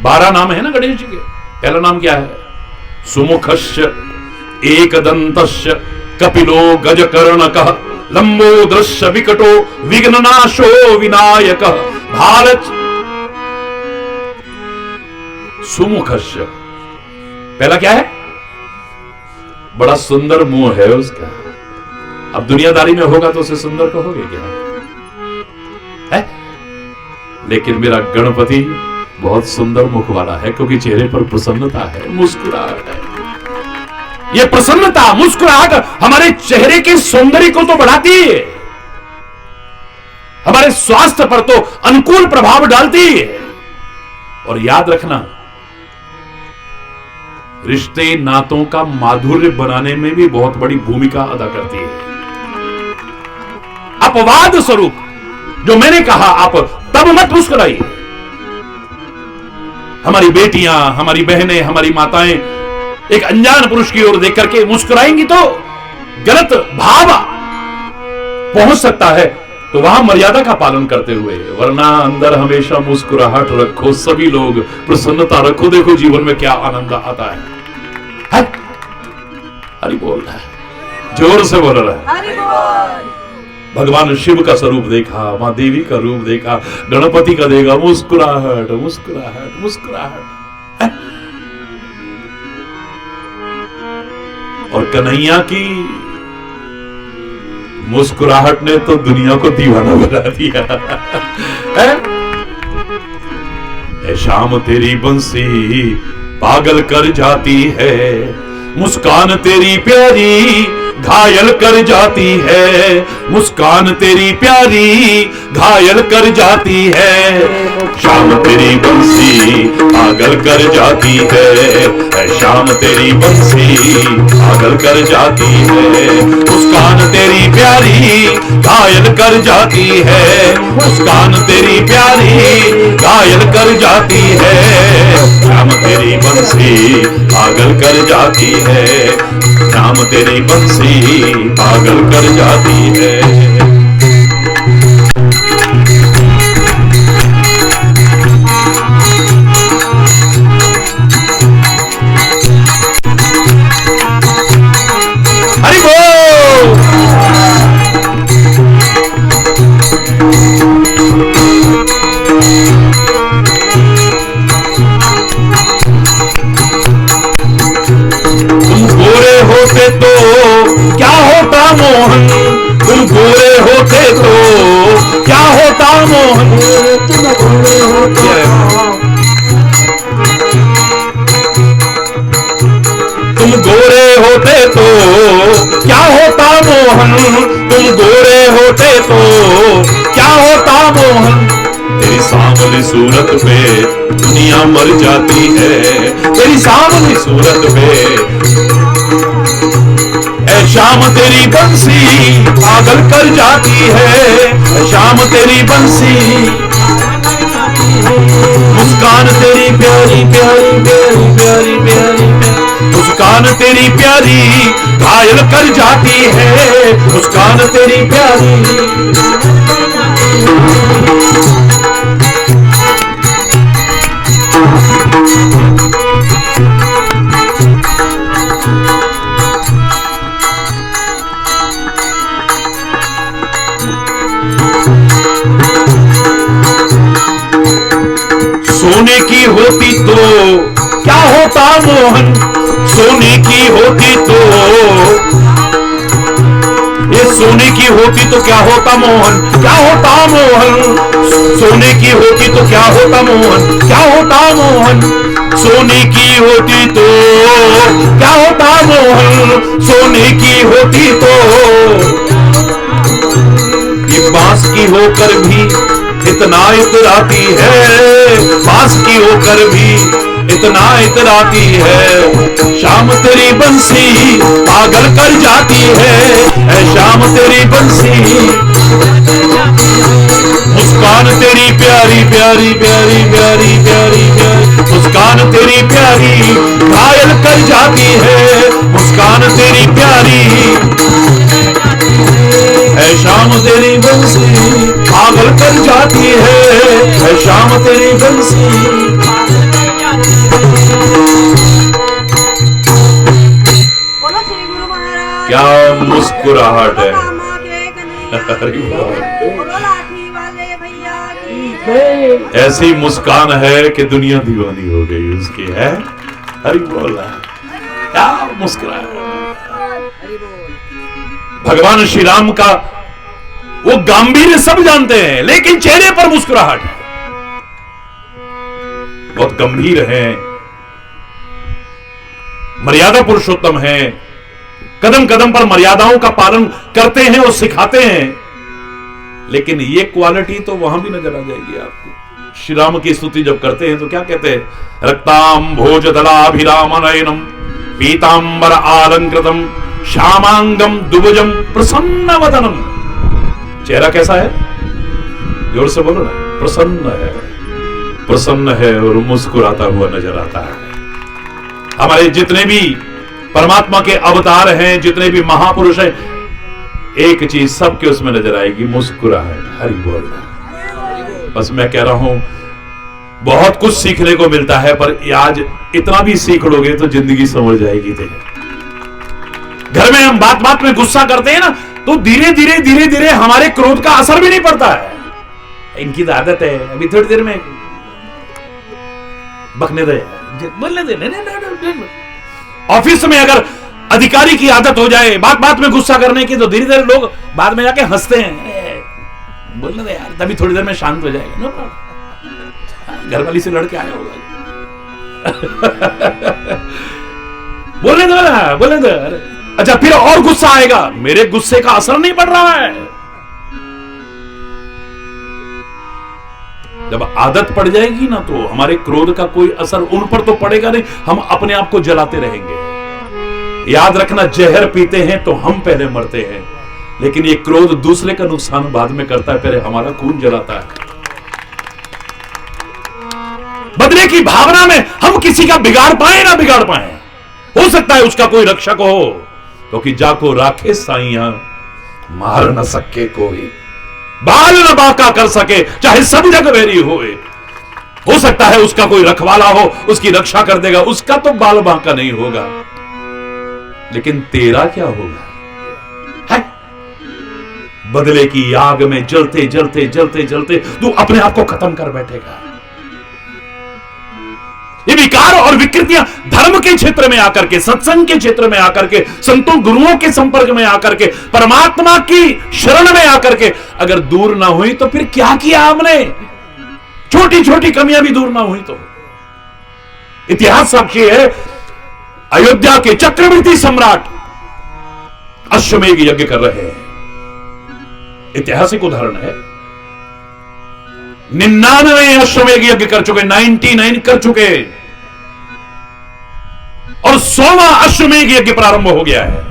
12 नाम है ना गणेश जी के। पहला नाम क्या है? सुमुखस्य एकदंतस्य कपिलो गजकर्णकः लंबोदरस्य विकटो विघ्ननाशो विनायकः। भारत सुमुखस्य, पहला क्या है? बड़ा सुंदर मुंह है उसका। अब दुनियादारी में होगा तो उसे सुंदर कहोगे क्या है? लेकिन मेरा गणपति बहुत सुंदर मुख वाला है, क्योंकि चेहरे पर प्रसन्नता है, मुस्कुराहट है। यह प्रसन्नता, मुस्कुराहट हमारे चेहरे के सौंदर्य को तो बढ़ाती है, हमारे स्वास्थ्य पर तो अनुकूल प्रभाव डालती है। और याद रखना, रिश्ते नातों का माधुर्य बनाने में भी बहुत बड़ी भूमिका अदा करती है। अपवाद स्वरूप जो मैंने कहा, आप तब मत मुस्कुराइए। हमारी बेटियां, हमारी बहनें, हमारी माताएं एक अनजान पुरुष की ओर देख करके मुस्कुराएंगी तो गलत भाव पहुंच सकता है, तो वहां मर्यादा का पालन करते हुए, वरना अंदर हमेशा मुस्कुराहट रखो, सभी लोग प्रसन्नता रखो, देखो जीवन में क्या आनंद आता है? हरि बोल रहा है, जोर से बोल रहा है। हरि बोल। भगवान शिव का स्वरूप देखा, मां देवी का रूप देखा, गणपति का देखा, मुस्कुराहट मुस्कुराहट मुस्कुराहट। और कन्हैया की मुस्कुराहट ने तो दुनिया को दीवाना बना दिया है? शाम तेरी बंसी पागल कर जाती है, मुस्कान तेरी प्यारी घायल कर जाती है, मुस्कान तेरी प्यारी घायल कर जाती है। शाम तेरी बंसी पागल कर जाती है, शाम तेरी बंसी पागल कर जाती है, मुस्कान तेरी प्यारी घायल कर जाती है, मुस्कान तेरी प्यारी घायल कर जाती है। शाम तेरी बंसी पागल कर जाती है, शाम तेरी बंसी पागल कर जाती है। हरि बोल। तुम गोरे होते तो क्या होता मोहन, तुम गोरे होते तो क्या होता मोहन, तुम गोरे होते, तुम गोरे होते तो क्या होता मोहन, तुम गोरे होते तो क्या होता मोहन। तेरी सांवली सूरत पे दुनिया मर जाती है, तेरी सांवली सूरत पे शाम तेरी बंसी पागल कर जाती है, शाम तेरी बंसी, मुस्कान तेरी प्यारी प्यारी प्यारी प्यारी प्यारी, मुस्कान तेरी प्यारी घायल कर जाती है, मुस्कान तेरी प्यारी। सोने की होती तो क्या होता मोहन, सोने की होती तो, ये सोने की होती तो क्या होता मोहन, क्या होता मोहन, सोने की होती तो क्या होता मोहन, क्या होता मोहन, सोने की होती तो क्या होता मोहन, सोने की होती तो। ये बांस की होकर भी इतना इतराती है, बांस की होकर भी इतना इतराती है, शाम तेरी बंसी पागल कर जाती है, शाम तेरी बंसी, मुस्कान तेरी प्यारी प्यारी प्यारी प्यारी प्यारी प्यारी, मुस्कान तेरी प्यारी घायल कर जाती है, मुस्कान तेरी प्यारी, शाम तेरी बंसी पागल कर जाती है, शाम तेरी बंसी। बोलो श्री गुरु महाराज। क्या मुस्कुराहट है। कामा के कन्हैया। बोलो लाठी वाले भैया की। ऐसी मुस्कान है कि दुनिया दीवानी हो गई उसकी, है। हरि बोल। क्या मुस्कुराहट। भगवान श्री राम का वो गांभीर्य सब जानते हैं, लेकिन चेहरे पर मुस्कुराहट है, बहुत गंभीर है, मर्यादा पुरुषोत्तम है, कदम कदम पर मर्यादाओं का पालन करते हैं और सिखाते हैं। लेकिन ये क्वालिटी तो वहां भी नजर आ जाएगी आपको। श्री राम की स्तुति जब करते हैं तो क्या कहते हैं? रक्ताम भोज दलाभिराम नयनम पीतांबर आलंकृतम श्यामांगम दुभुजम प्रसन्न वदनम। चेहरा कैसा है? जोर से बोलो ना। प्रसन्न है और मुस्कुराता हुआ नजर आता है। हमारे जितने भी परमात्मा के अवतार हैं, जितने भी महापुरुष हैं, एक चीज सबके उसमें नजर आएगी, मुस्कुराहट। हरि बोल। बस मैं कह रहा हूं बहुत कुछ सीखने को मिलता है, पर आज इतना भी सीख लोगे तो जिंदगी समझ जाएगी। घर में हम बात बात में गुस्सा करते हैं ना, तो धीरे धीरे हमारे क्रोध का असर भी नहीं पड़ता है। इनकी तो आदत है, अभी थोड़ी देर में बकने दे, बोलने दे। ऑफिस में अगर अधिकारी की आदत हो जाए बात बात में गुस्सा करने की, तो धीरे धीरे लोग बाद में जाके हंसते हैं, बोलने दे यार, तभी थोड़ी देर में शांत हो जाएगा। नो प्रॉब्लम, घरवाली से लड़के आया होगा। बोलने दो। अच्छा, फिर और गुस्सा आएगा, मेरे गुस्से का असर नहीं पड़ रहा है। जब आदत पड़ जाएगी ना, तो हमारे क्रोध का कोई असर उन पर तो पड़ेगा नहीं, हम अपने आप को जलाते रहेंगे। याद रखना, जहर पीते हैं तो हम पहले मरते हैं, लेकिन ये क्रोध दूसरे का नुकसान बाद में करता है, पहले हमारा खून जलाता है। बदले की भावना में हम किसी का बिगाड़ पाए ना बिगाड़ पाए, हो सकता है उसका कोई रक्षक हो, क्योंकि जाको राखे साइया मार न सके कोई, बाल न बाका कर सके चाहे सब जग वेरी होए। हो सकता है उसका कोई रखवाला हो, उसकी रक्षा कर देगा, उसका तो बाल बांका नहीं होगा, लेकिन तेरा क्या होगा? है? बदले की आग में जलते जलते जलते जलते तू अपने आप को खत्म कर बैठेगा। ये विकार और विकृतियां धर्म के क्षेत्र में आकर के, सत्संग के क्षेत्र में आकर के, संतों गुरुओं के संपर्क में आकर के, परमात्मा की शरण में आकर के अगर दूर ना हुई तो फिर क्या किया हमने? छोटी छोटी कमियां भी दूर ना हुई तो। इतिहास साक्षी है, अयोध्या के चक्रवर्ती सम्राट अश्वमेध यज्ञ कर रहे हैं, ऐतिहासिक उदाहरण है। 99 अश्वमेध यज्ञ कर चुके, 99 कर चुके, और 100वां अश्वमेध यज्ञ प्रारंभ हो गया है।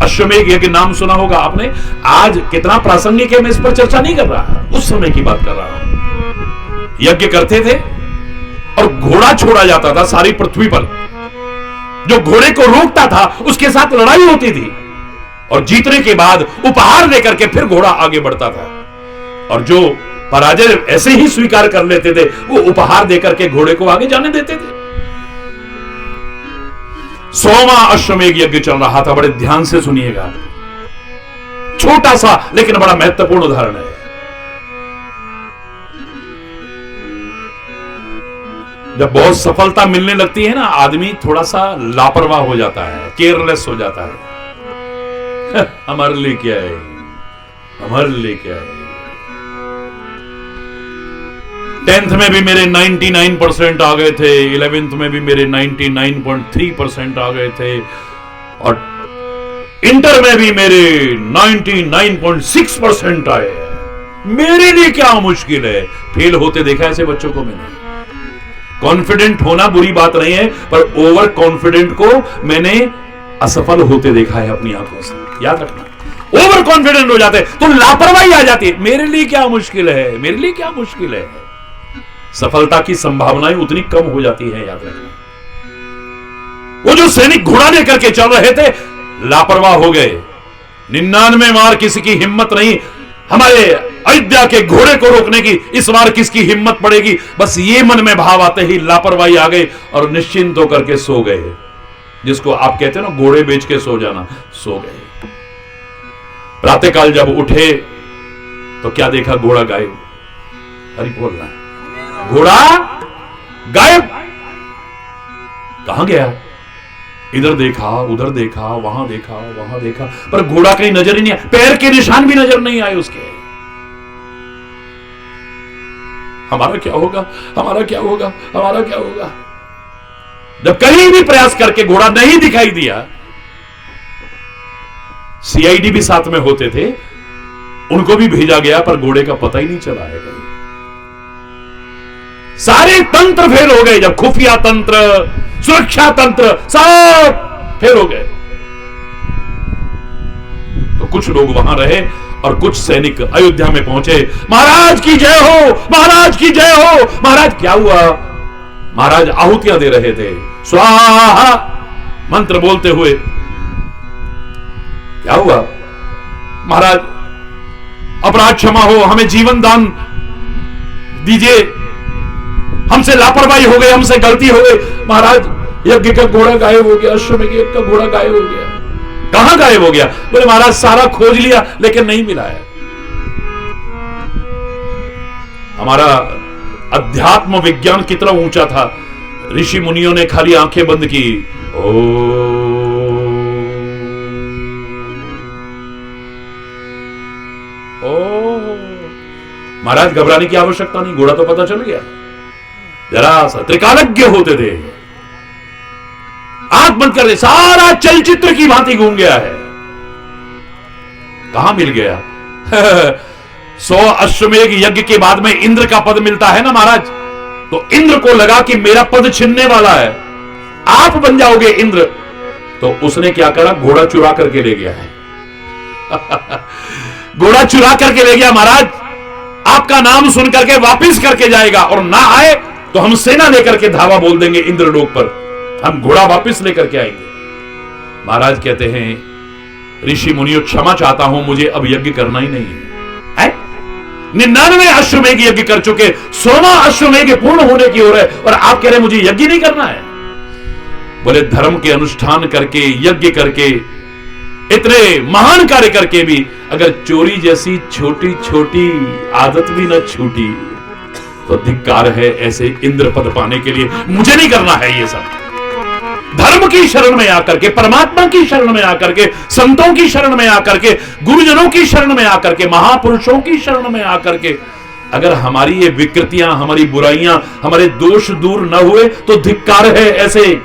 अश्वमेध यज्ञ नाम सुना होगा आपने। आज कितना प्रासंगिक है, मैं इस पर चर्चा नहीं कर रहा, उस समय की बात कर रहा हूं। यज्ञ करते थे और घोड़ा छोड़ा जाता था सारी पृथ्वी पर। जो घोड़े को रोकता था उसके साथ लड़ाई होती थी, और जीतने के बाद उपहार लेकर के फिर घोड़ा आगे बढ़ता था, और जो पराजय ऐसे ही स्वीकार कर लेते थे वो उपहार देकर के घोड़े को आगे जाने देते थे। 100वां अश्वमेध यज्ञ चल रहा था, बड़े ध्यान से सुनिएगा, छोटा सा लेकिन बड़ा महत्वपूर्ण उदाहरण है। जब बहुत सफलता मिलने लगती है ना, आदमी थोड़ा सा लापरवाह हो जाता है, केयरलेस हो जाता है। हमारे लिए क्या है, हमारे लिए क्या है। 10th में भी मेरे 99% आ गए थे, 11th में भी मेरे 99.3% आ गए थे, और इंटर में भी मेरे 99.6% आए। मेरे लिए क्या मुश्किल है? फेल होते देखा ऐसे बच्चों को मैंने। कॉन्फिडेंट होना बुरी बात नहीं है, पर ओवर कॉन्फिडेंट को मैंने असफल होते देखा है अपनी आंखों से। याद रखना, ओवर कॉन्फिडेंट हो जाते तो लापरवाही आ जाती है। मेरे लिए क्या मुश्किल है, मेरे लिए क्या मुश्किल है। सफलता की संभावनाएं उतनी कम हो जाती है, याद रखना। वो जो सैनिक घोड़ा लेकर के चल रहे थे लापरवाह हो गए। 99 बार किसी की हिम्मत नहीं हमारे अयोध्या के घोड़े को रोकने की, इस बार किसकी हिम्मत पड़ेगी। बस ये मन में भाव आते ही लापरवाही आ गई और निश्चिंत होकर के सो गए। जिसको आप कहते हैं ना घोड़े बेच के सो जाना, सो गए। प्रातःकाल जब उठे तो क्या देखा? घोड़ा गायब। हरि बोल रहा है, घोड़ा गायब। कहां गया? इधर देखा, उधर देखा, वहां देखा, वहां देखा, पर घोड़ा कहीं नजर ही नहीं आया। पैर के निशान भी नजर नहीं आए उसके। हमारा क्या होगा, हमारा क्या होगा, हमारा क्या होगा? जब कहीं भी प्रयास करके घोड़ा नहीं दिखाई दिया, सीआईडी भी साथ में होते थे, उनको भी भेजा गया, पर घोड़े का पता ही नहीं चला है कहीं। सारे तंत्र फेल हो गए। जब खुफिया तंत्र, सुरक्षा तंत्र सब फेल हो गए, तो कुछ लोग वहां रहे और कुछ सैनिक अयोध्या में पहुंचे। महाराज की जय हो, महाराज की जय हो। महाराज क्या हुआ? महाराज आहुतियां दे रहे थे, स्वाहा मंत्र बोलते हुए। क्या हुआ? महाराज अपराध क्षमा हो, हमें जीवन दान दीजिए, हमसे लापरवाही हो गई, हमसे गलती हो गई। महाराज यज्ञ का घोड़ा गायब हो गया, अश्वमेध यज्ञ का घोड़ा गायब हो गया। कहां गायब हो गया? बोले महाराज सारा खोज लिया लेकिन नहीं मिला है। हमारा अध्यात्म विज्ञान कितना ऊंचा था, ऋषि मुनियों ने खाली आंखें बंद की, ओ महाराज घबराने की आवश्यकता नहीं, घोड़ा तो पता चल गया। जरा सा त्रिकालज्ञ होते थे, आंख बंद कर दे, सारा चलचित्र की भांति घूम गया है। कहां मिल गया? 100 अश्वमेध यज्ञ के बाद में इंद्र का पद मिलता है ना महाराज, तो इंद्र को लगा कि मेरा पद छिनने वाला है, आप बन जाओगे इंद्र। तो उसने क्या करा? घोड़ा चुरा करके ले गया है। घोड़ा चुरा करके ले गया। महाराज आपका नाम सुन करके वापिस करके जाएगा, और ना आए तो हम सेना लेकर के धावा बोल देंगे इंद्रलोक पर, हम घोड़ा वापिस लेकर के आएंगे। महाराज कहते हैं, ऋषि मुनियों क्षमा चाहता हूं, मुझे अब यज्ञ करना ही नहीं है। 99 अश्वमेध यज्ञ कर चुके, 100वां अश्वमेध पूर्ण होने की ओर है, और आप कह रहे मुझे यज्ञ नहीं करना है। बोले धर्म के अनुष्ठान करके, यज्ञ करके, इतने महान कार्य करके भी अगर चोरी जैसी छोटी छोटी आदत भी न छूटी तो धिक्कार है ऐसे इंद्र पद पाने के लिए। मुझे नहीं करना है ये सब। धर्म की शरण में आकर के, परमात्मा की शरण में आकर के, संतों की शरण में आकर के, गुरुजनों की शरण में आकर के, महापुरुषों की शरण में आकर के अगर हमारी ये विकृतियां, हमारी बुराइयां, हमारे दोष दूर न हुए तो धिक्कार है ऐसे।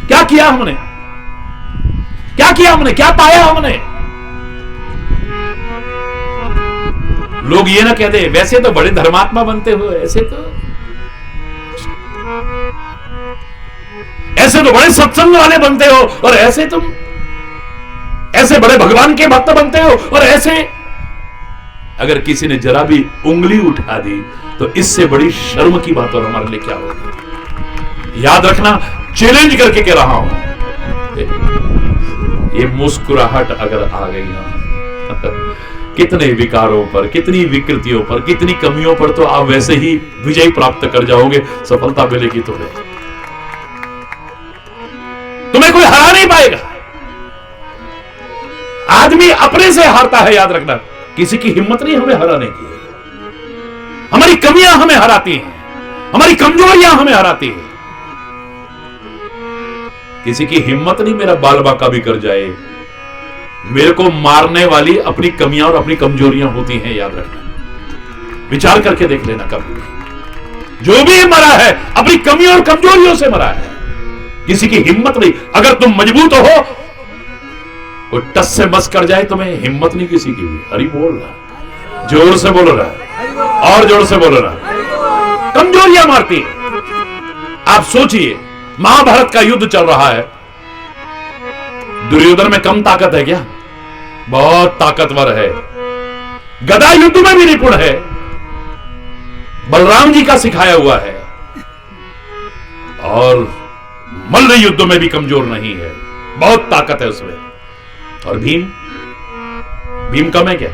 क्या किया हमने? क्या किया हमने? क्या पाया हमने? लोग ये ना कहते वैसे तो बड़े धर्मात्मा बनते हो, ऐसे तो बड़े सत्संग वाले बनते हो, और ऐसे तुम ऐसे बड़े भगवान के भक्त बनते हो, और ऐसे। अगर किसी ने जरा भी उंगली उठा दी तो इससे बड़ी शर्म की बात और हमारे लिए क्या होगी? याद रखना, चैलेंज करके कह रहा हूं, ये मुस्कुराहट अगर आ गई ना, कितने विकारों पर, कितनी विकृतियों पर, कितनी कमियों पर तो आप वैसे ही विजय प्राप्त कर जाओगे, सफलता मिलेगी तुम्हें कोई हरा नहीं पाएगा। आदमी अपने से हारता है, याद रखना, किसी की हिम्मत नहीं हमें हराने की। हमारी कमियां हमें हराती हैं, हमारी कमजोरियां हमें हराती हैं। किसी की हिम्मत नहीं मेरा बाल बाका भी कर जाए। मेरे को मारने वाली अपनी कमियां और अपनी कमजोरियां होती हैं, याद रखना। विचार करके देख लेना, कभी जो भी मरा है अपनी कमियों और कमजोरियों से मरा है। किसी की हिम्मत नहीं। अगर तुम मजबूत हो, कोई टस से बस कर जाए तुम्हें हिम्मत नहीं किसी की भी। हरि बोल रहा, जोर से बोल रहा, और जोर से बोल रहा। कमजोरियां मारती। आप सोचिए, महाभारत का युद्ध चल रहा है, दुर्योधन में कम ताकत है क्या? बहुत ताकतवर है, गदा युद्ध में भी निपुण है, बलराम जी का सिखाया हुआ है, और मल्ल युद्ध में भी कमजोर नहीं है, बहुत ताकत है उसमें। और भीम कम है क्या?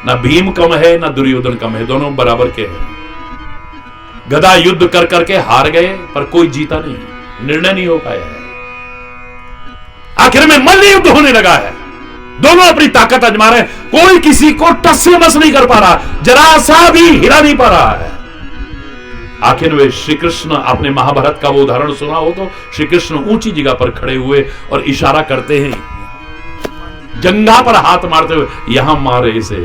ना भीम कम है ना दुर्योधन कम है, दोनों बराबर के हैं। गदा युद्ध कर करके हार गए, पर कोई जीता नहीं, निर्णय नहीं हो पाया है। आखिर में मल्ल युद्ध होने लगा है, दोनों अपनी ताकत आजमा रहे हैं, कोई किसी को टस से मस नहीं कर पा रहा, जरा सा भी हिला नहीं पा रहा है। आखिर वे श्री कृष्ण, आपने महाभारत का वो उदाहरण सुना हो तो श्री कृष्ण ऊंची जगह पर खड़े हुए और इशारा करते हैं, जंघा पर हाथ मारते हुए, यहां मारे इसे।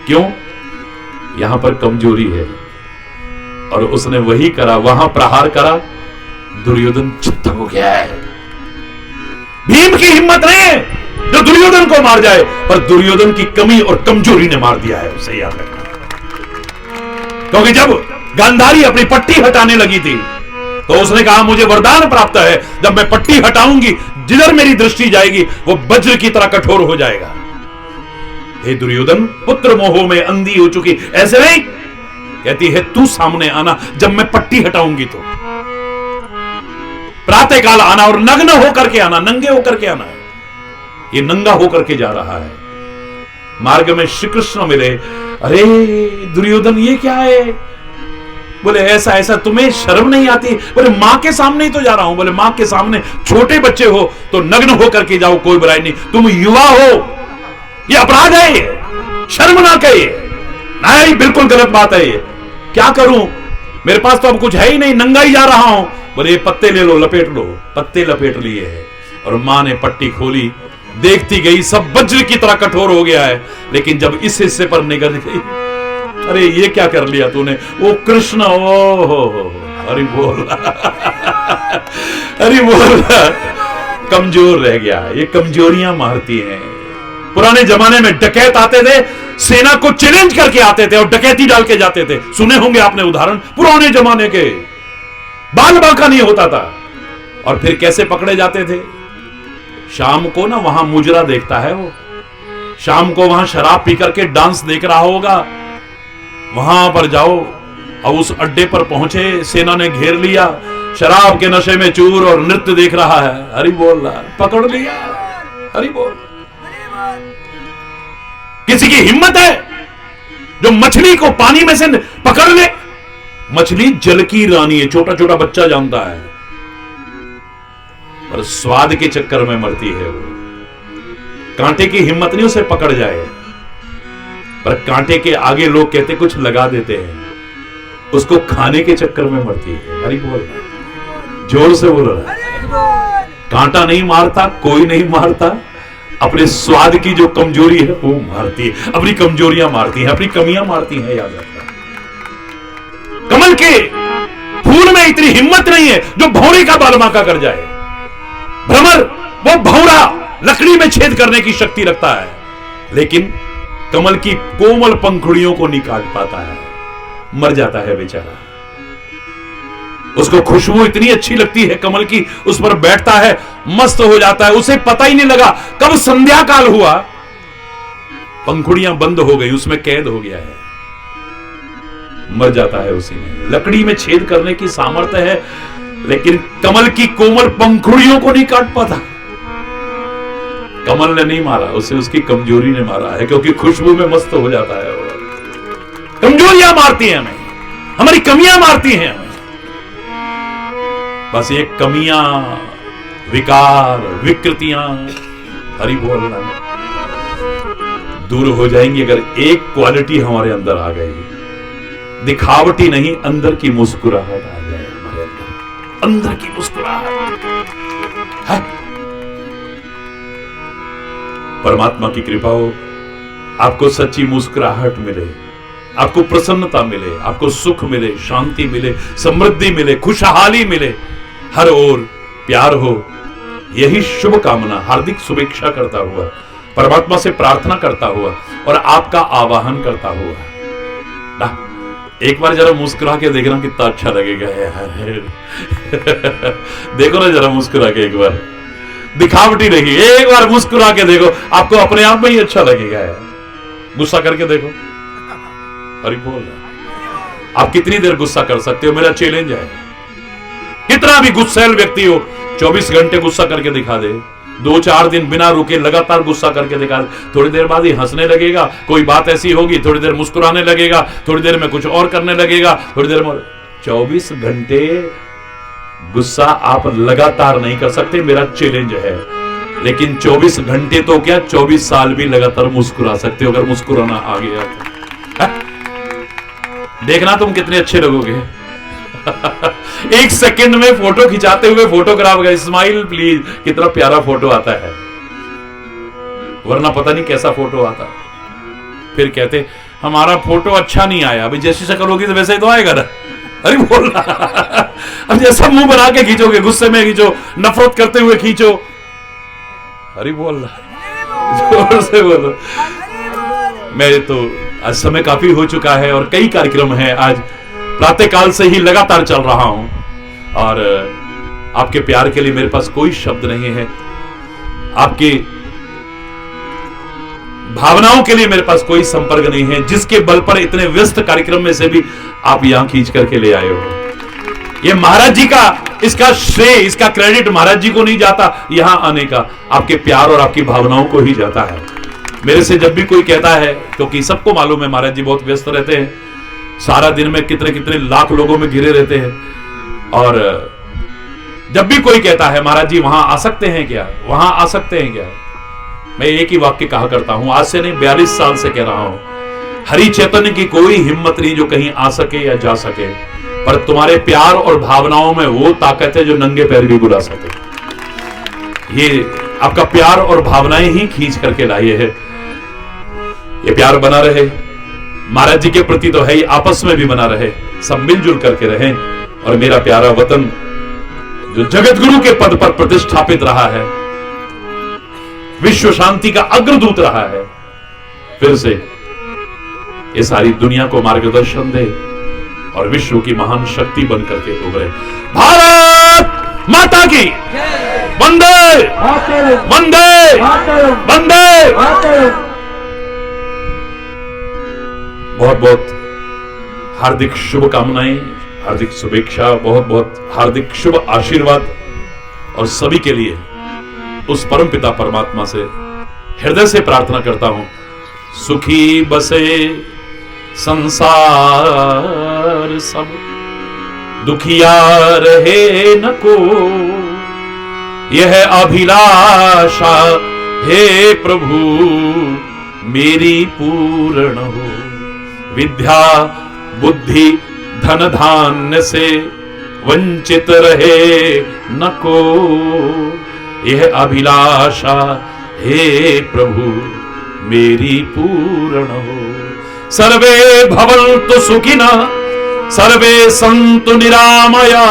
क्यों? यहां पर कमजोरी है। और उसने वही करा, वहां प्रहार करा, दुर्योधन चित्त हो गया है। भीम की हिम्मत नहीं जो दुर्योधन को मार जाए, पर दुर्योधन की कमी और कमजोरी ने मार दिया है उसे, याद रखना। क्योंकि जब गांधारी अपनी पट्टी हटाने लगी थी तो उसने कहा मुझे वरदान प्राप्त है, जब मैं पट्टी हटाऊंगी जिधर मेरी दृष्टि जाएगी वो वज्र की तरह कठोर हो जाएगा। हे दुर्योधन, पुत्र मोह में अंधी हो चुकी, ऐसे नहीं। कहती है तू सामने आना, जब मैं पट्टी हटाऊंगी तो प्रातः काल आना और नग्न होकर के आना, नंगे होकर के आना। ये नंगा होकर के जा रहा है। मार्ग में श्री कृष्ण मिले। अरे दुर्योधन, ये क्या है? बोले ऐसा ऐसा, तुम्हें शर्म नहीं आती? बोले मां के सामने ही तो जा रहा हूं। बोले मां के सामने? छोटे बच्चे हो तो नग्न होकर के जाओ, कोई बुराई नहीं। तुम युवा हो, ये अपराध है, ये शर्मनाक है, ये नहीं, बिल्कुल गलत बात है। ये क्या करूं, मेरे पास तो अब कुछ है ही नहीं, नंगा ही जा रहा हूं। बोले पत्ते ले लो, लपेट लो। पत्ते लपेट लिए है और मां ने पट्टी खोली, देखती गई सब वज्र की तरह कठोर हो गया है। लेकिन जब इस हिस्से पर निगल गई, अरे ये क्या कर लिया तूने? वो कृष्ण, ओ हरि बोल हरि बोल, कमजोर रह गया। ये कमजोरियां मारती हैं। पुराने जमाने में डकैत आते थे, सेना को चैलेंज करके आते थे और डकैती डाल के जाते थे। सुने होंगे आपने उदाहरण, पुराने जमाने के। बाल बांका नहीं होता था। और फिर कैसे पकड़े जाते थे? शाम को ना वहां मुजरा देखता है वो, शाम को वहां शराब पी करके डांस देख रहा होगा, वहां पर जाओ। अब उस अड्डे पर पहुंचे, सेना ने घेर लिया, शराब के नशे में चूर और नृत्य देख रहा है। हरि बोल रहा, पकड़ लिया। हरि बोल। किसी की हिम्मत है जो मछली को पानी में से पकड़ ले? मछली जल की रानी है, छोटा छोटा बच्चा जानता है, पर स्वाद के चक्कर में मरती है वो। कांटे की हिम्मत नहीं उसे पकड़ जाए, पर कांटे के आगे लोग कहते कुछ लगा देते हैं, उसको खाने के चक्कर में मरती है। हरि बोल, जोर से बोल रहा है। कांटा नहीं मारता, कोई नहीं मारता, अपने स्वाद की जो कमजोरी है वो मारती है, अपनी कमजोरियां मारती है, अपनी कमियां मारती है। याद रखना, कमल के फूल में इतनी हिम्मत नहीं है जो भौरे का बाल बांका कर जाए। भ्रमर, वो भौरा लकड़ी में छेद करने की शक्ति रखता है, लेकिन कमल की कोमल पंखुड़ियों को नहीं काट पाता है, मर जाता है बेचारा। उसको खुशबू इतनी अच्छी लगती है कमल की, उस पर बैठता है, मस्त हो जाता है, उसे पता ही नहीं लगा कब संध्या काल हुआ, पंखुड़ियां बंद हो गई, उसमें कैद हो गया है, मर जाता है उसी में। लकड़ी में छेद करने की सामर्थ्य है, लेकिन कमल की कोमल पंखुड़ियों को नहीं काट पाता। कमल ने नहीं मारा उसे, उसकी कमजोरी ने मारा है, क्योंकि खुशबू में मस्त हो जाता है वो। कमजोरियां मारती हैं हमें, हमारी कमियां मारती हैं हमें। बस ये कमियां, विकार, विकृतियां, हरि बोलना, दूर हो जाएंगी अगर एक क्वालिटी हमारे अंदर आ गई। दिखावटी नहीं, अंदर की मुस्कुराहट आ जाए हमारे अंदर, अंदर की मुस्कुराहट है। परमात्मा की कृपा हो, आपको सच्ची मुस्कुराहट मिले, आपको प्रसन्नता मिले, आपको सुख मिले, शांति मिले, समृद्धि मिले, खुशहाली मिले, हर ओर प्यार हो, यही शुभ कामना, हार्दिक शुभेच्छा करता हुआ, परमात्मा से प्रार्थना करता हुआ और आपका आवाहन करता हुआ ना, एक बार जरा मुस्कुरा के देखना कितना अच्छा लगेगा यार। देखो ना जरा मुस्कुरा के एक बार, दिखावटी नहीं, एक बार मुस्कुरा के देखो, आपको अपने आप में ही अच्छा लगेगा यार। गुस्सा करके देखो, अरे बोल, आप कितनी देर गुस्सा कर सकते हो? मेरा चैलेंज है, कितना भी गुस्सैल व्यक्ति हो, 24 घंटे गुस्सा करके दिखा दे, 2-4 दिन बिना रुके लगातार गुस्सा करके दिखा दे, थोड़ी देर बाद ही हंसने लगेगा, कोई बात ऐसी होगी, थोड़ी देर मुस्कुराने लगेगा, थोड़ी देर में कुछ और करने लगेगा, थोड़ी देर में। 24 घंटे गुस्सा आप लगातार नहीं कर सकते, मेरा चैलेंज है। लेकिन 24 घंटे तो क्या, 24 साल भी लगातार मुस्कुरा सकते हो, अगर मुस्कुराना आ गया तो। देखना तुम कितने अच्छे लगोगे। एक सेकंड में फोटो खिंचाते हुए फोटोग्राफ का स्माइल प्लीज, कितना प्यारा फोटो आता है, वरना पता नहीं कैसा फोटो आता। फिर कहते हमारा फोटो अच्छा नहीं आया, अभी जैसी शक्ल होगी तो वैसे ही तो आएगा ना। अरे बोल रहा, अब जैसा मुंह बना के खींचोगे, गुस्से में खींचो, नफरत करते हुए खींचो, अरे बोल रहा, जोर से बोलो। मैं तो आज समय काफी हो चुका है और कई कार्यक्रम है, आज प्रातःकाल से ही लगातार चल रहा हूं और आपके प्यार के लिए मेरे पास कोई शब्द नहीं है। आपकी भावनाओं के लिए मेरे पास कोई संपर्क नहीं है, जिसके बल पर इतने व्यस्त कार्यक्रम में से भी आप यहां खींच करके ले आए हो। ये महाराज जी का, इसका श्रेय, इसका क्रेडिट महाराज जी को नहीं जाता, यहां आने का आपके प्यार और आपकी भावनाओं को ही जाता है। मेरे से जब भी कोई कहता है, क्योंकि सबको मालूम है महाराज जी बहुत व्यस्त रहते हैं, सारा दिन में कितने कितने लाख लोगों में घिरे रहते हैं, और जब भी कोई कहता है महाराज जी वहां आ सकते हैं क्या, वहां आ सकते हैं क्या, मैं एक ही वाक्य कहा करता हूं, आज से नहीं 42 साल से कह रहा हूं, हरि चैतन्य की कोई हिम्मत नहीं जो कहीं आ सके या जा सके, पर तुम्हारे प्यार और भावनाओं में वो ताकत है जो नंगे पैर भी बुला सके। ये आपका प्यार और भावनाएं ही खींच करके लाई है। ये प्यार बना रहे, महाराज जी के प्रति तो है ही, आपस में भी बना रहे, सब मिलजुल करके रहें। और मेरा प्यारा वतन जो जगत गुरु के पद पर प्रतिष्ठापित रहा है, विश्व शांति का अग्रदूत रहा है, फिर से ये सारी दुनिया को मार्गदर्शन दे और विश्व की महान शक्ति बन करके उभरे। भारत माता की वंदे वंदे वंदे। बहुत बहुत हार्दिक शुभकामनाएं, हार्दिक शुभेच्छा, बहुत बहुत हार्दिक शुभ आशीर्वाद, और सभी के लिए उस परम पिता परमात्मा से हृदय से प्रार्थना करता हूं, सुखी बसे संसार सब, दुखिया रहे न को, यह अभिलाषा हे प्रभु मेरी पूर्ण हो। विद्या बुद्धि धन धान्य से वंचित रहे न को, यह अभिलाषा हे प्रभु मेरी पूर्ण हो। सर्वे भवन्तु सुखिनः, सर्वे सन्तु निरामया,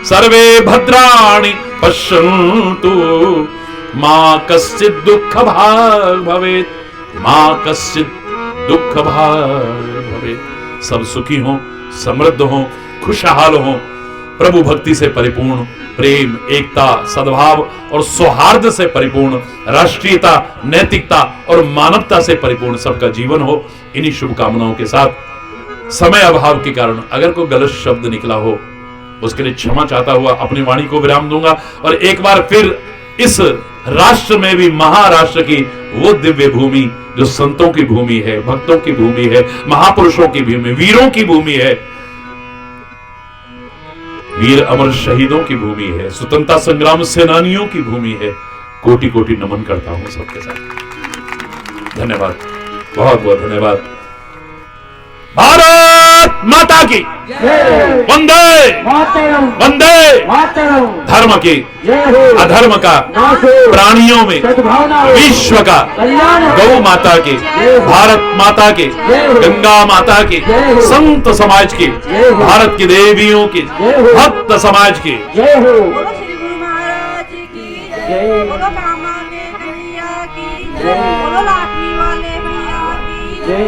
सर्वे भद्राणि पश्यन्तु, मा कश्चित् दुःख भाग् भवेत्, मा कश्चित् दुःख भाग् भवेत्। सब सुखी हों, समृद्ध हों, खुशहाल हों, प्रभु भक्ति से परिपूर्ण, प्रेम, एकता, सद्भाव और सौहार्द से परिपूर्ण, राष्ट्रीयता, नैतिकता और मानवता से परिपूर्ण सबका जीवन हो। इन्हीं शुभकामनाओं के साथ समय अभाव के कारण अगर कोई गलत शब्द निकला हो, उसके लिए क्षमा चाहता हुआ अपनी वाणी को विराम दूंगा। और एक बार फिर इस राष्ट्र में भी, महाराष्ट्र की वो दिव्य भूमि जो संतों की भूमि है, भक्तों की भूमि है, महापुरुषों की भूमि, वीरों की भूमि है, वीर अमर शहीदों की भूमि है, स्वतंत्रता संग्राम सेनानियों की भूमि है, कोटि कोटि नमन करता हूं सबके साथ। धन्यवाद, बहुत बहुत धन्यवाद। भारत माता की वंदे वंदे। धर्म की, अधर्म का, प्राणियों में, विश्व का, गौ माता की, भारत माता की, गंगा माता की, संत समाज की, भारत की देवियों की, भक्त समाज की। बोलो श्री गुरु महाराज की जय, बोलो कामा के कन्हैया की जय, बोलो लाठी वाले भैया की जय,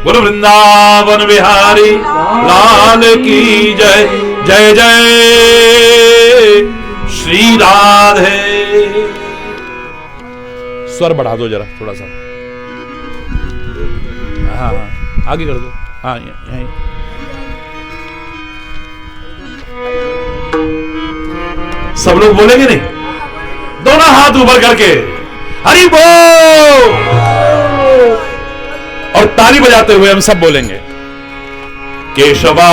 बोलो वृंदावन बिहारी लाल की जय। जय जय श्री राधे। स्वर बढ़ा दो जरा थोड़ा सा, हाँ हाँ आगे कर दो, हाँ यहीं। सब लोग बोलेंगे नहीं, दोनों हाथ ऊपर करके हरि बोल, और ताली बजाते हुए हम सब बोलेंगे, केशवा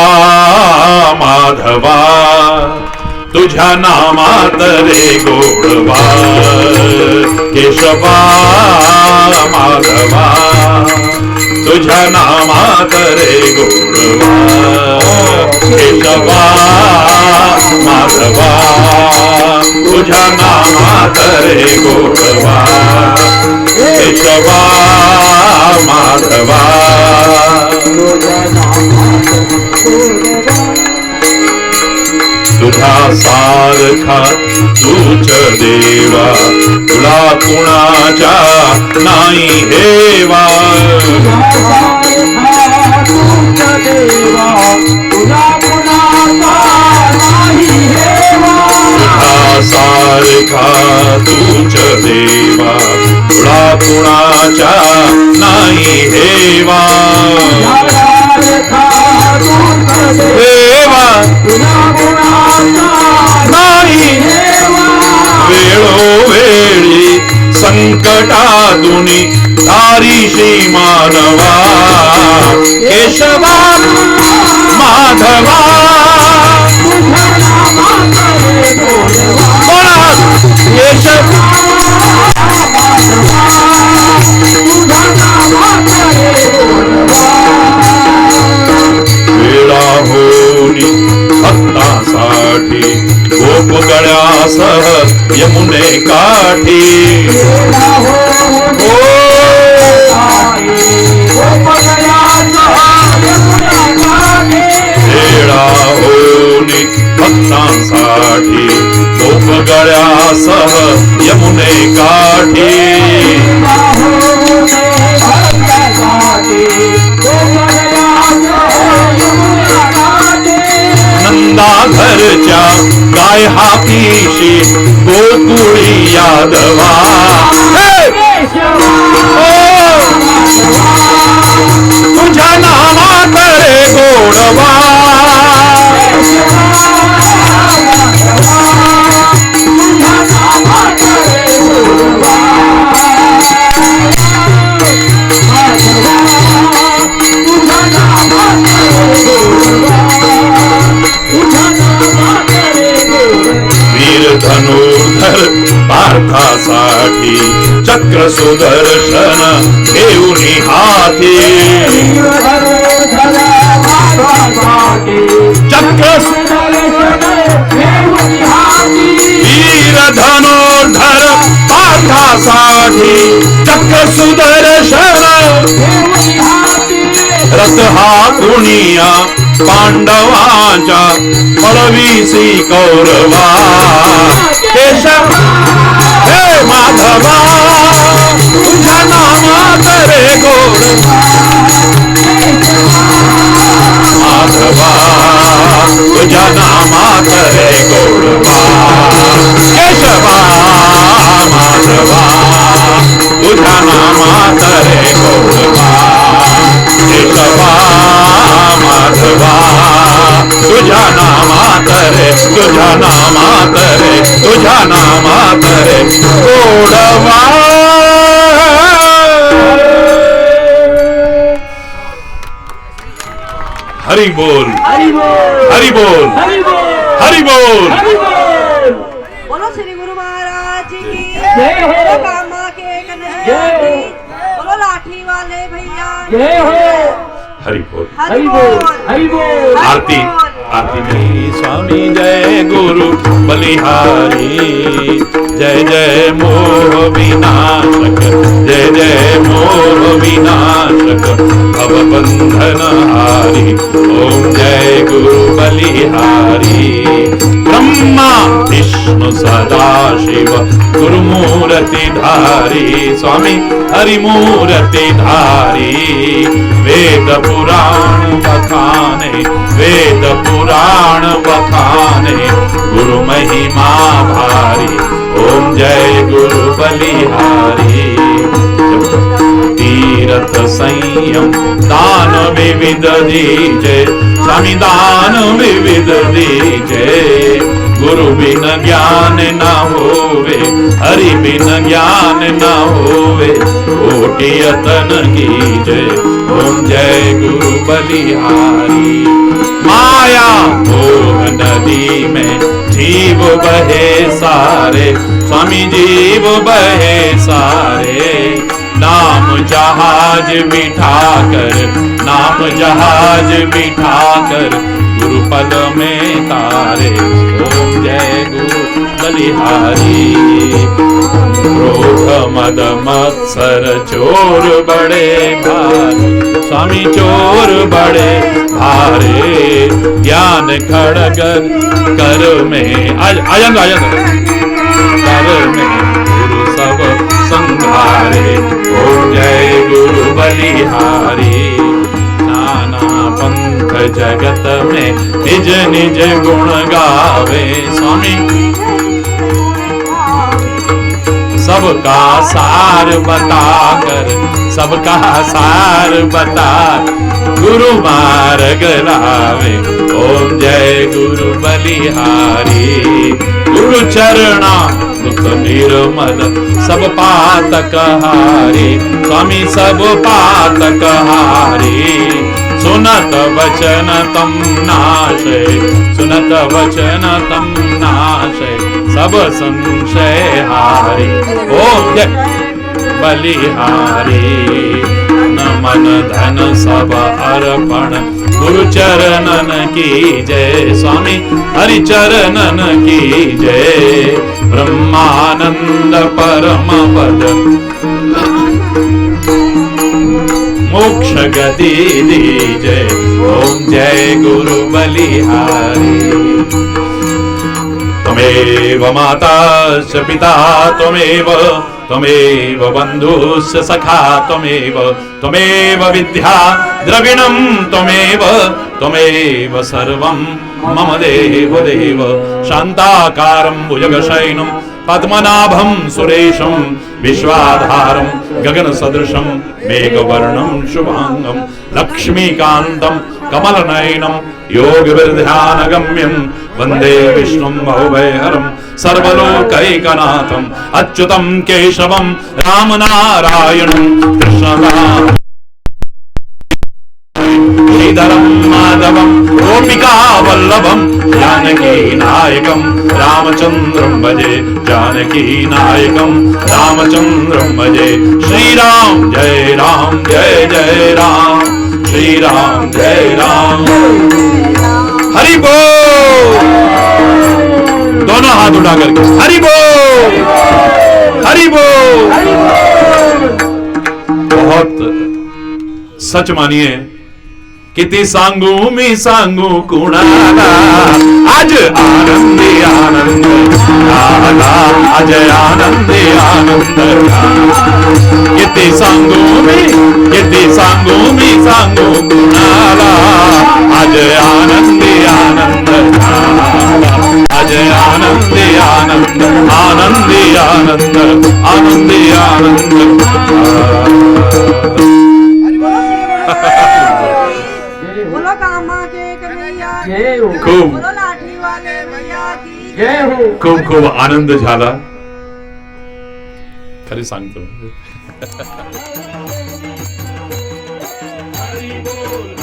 माधवा तुझा नामात रे गोडवा, केशवा माधवा तुझा नामात रे गोडवा, केशवा माधवा तुझा नामात रे गोडवा, केशवा माधवा तुझा सारखा तूच देवा, तुला कुणाचा नाही हेवा, तुझा सारखा तूच देवा तुळा कुणाच्या नाही हेवा देवा नाही वेळोवेळी संकटातून तारीशी मानवा केशवा माधवा केशव वेळा होनी भक्तासाठी गोप गळ्यासह यमुने काठी वेळा होनी भक्तांसाठी गोप गळ्यासह यमुने काठी नंदाघरच्या गाय हातीशी गोकुळी यादवा तुझ्या नामात रे गोडवा धनुर्धर पार्थासाठी चक्र सुदर्शन घेऊनी हाती चक्र वीर धनुर्धर पार्थासाठी चक्र सुदर्शन रथ हा कुणिया पांडवांच्या पळवीसी कौरवा केशव हे माधवा तुझ्या नामात रे गोडवा माधवा तुझ्या नामात रे गोडवा केशवा माधवा तुझ्या नामात रे गोडवा केशवा माधवा तुझ्या नामात रे तुझ्या नामात रे तुझ्या नामात रे गोडवा हरि बोल हरि बोल हरि बोल हरि बोल बोलो श्री गुरु महाराज की जय हो, कामा के कन्हैया की, बोलो लाठी वाले भैया जय हो, हरि बोल हरि बोल हरि बोल आरती आरती में स्वामी जय गुरु बलिहारी जय जय मोह विनाशक जय जय मोह विनाशक भव बंधन हारी ओम जय गुरु बलिहारी ब्रह्मा विष्णु सदा शिव गुरुमूर्ति धारी स्वामी हरि मूर्ति धारी वेद पुराण बखाने वेद पुराण बखाने गुरु महिमा भारी ओम जय गुरु बलिहारी तीरथ संयम दान विविध दीजे स्वामी दान विविध दीजे गुरु बिन ज्ञान न होवे हरि बिन ज्ञान न होवे कोटि यतन कीजे ओम जय गुरु बलिहारी माया मोह नदी में जीव बहे सारे स्वामी जीव बहे सारे नाम जहाज बिठाकर नाम जहाज बिठाकर गुरु पद में तारे ओम जय गुरु बलिहारी क्रोध मद मत्सर चोर बड़े भारे स्वामी चोर बड़े भारे ज्ञान खड़ग कर में आयंग कर में गुरु सब संघारे ओम जय गुरु बलिहारी नाना पंथ जगत में निज निज गुण गावे स्वामी सबका सार बताकर, सबका सार बता गुरु मार्ग लावे। ओम जय गुरु बलिहारी, गुरु चरणा दुख निर्मल सब पातक हारी। स्वामी सब पातक हारी, सुनत वचन तम नाशे, सुनत वचन तम नाशे सब संशय हारी। ओम जय बलिहारी, न मन धन सब अर्पण गुरु चरणन की जय। स्वामी हरि चरणन की जय। ब्रह्मानंद परम पद मोक्ष गति दीजय। ओम जय गुरु बलिहारी। त्वमेव माता च पिता त्वमेव, त्वमेव बन्धुश्च सखा त्वमेव, त्वमेव विद्या द्रविणं त्वमेव, त्वमेव सर्वं मम देव देव। शान्ताकारं भुजगशयनं पद्मनाभं सुरेशं, विश्वाधारं गगनसदृशं मेघवर्णं शुभांगं, लक्ष्मीकान्तं कमलनयनं योगविर्ध्यानगम्यं वन्दे विष्णुं भवभयहरं सर्वलोकैकनाथं। अच्युतं केशवं रामनारायणं कृष्णदास श्रीधरं माधवं गोपिका वल्लभं जानकी नायकं रामचंद्रं भजे, जानकी नायकं रामचंद्रं भजे। श्रीराम जय राम जय जय राम, श्रीराम जय राम। हरि बोल, दोनों हाथ उठा करके हरि बोल, हरि बोल। बहुत सच मानिए, किती सांगू मी सांगू कुणाला, आज आनंदी आनंद झाला, आज आनंदी आनंद झाला। किती सांगू मी सांगू कुणाला, आज आनंदी आनंद झाला, आज आनंदी आनंद, आनंदी आनंद, आनंदी आनंद बोलो कामा के कन्हैया की जय हो। खूप बोलो लाठी वाले भैया की जय हो। खूप खूप आनंद झाला, खरी सांगतो। हरी बोल।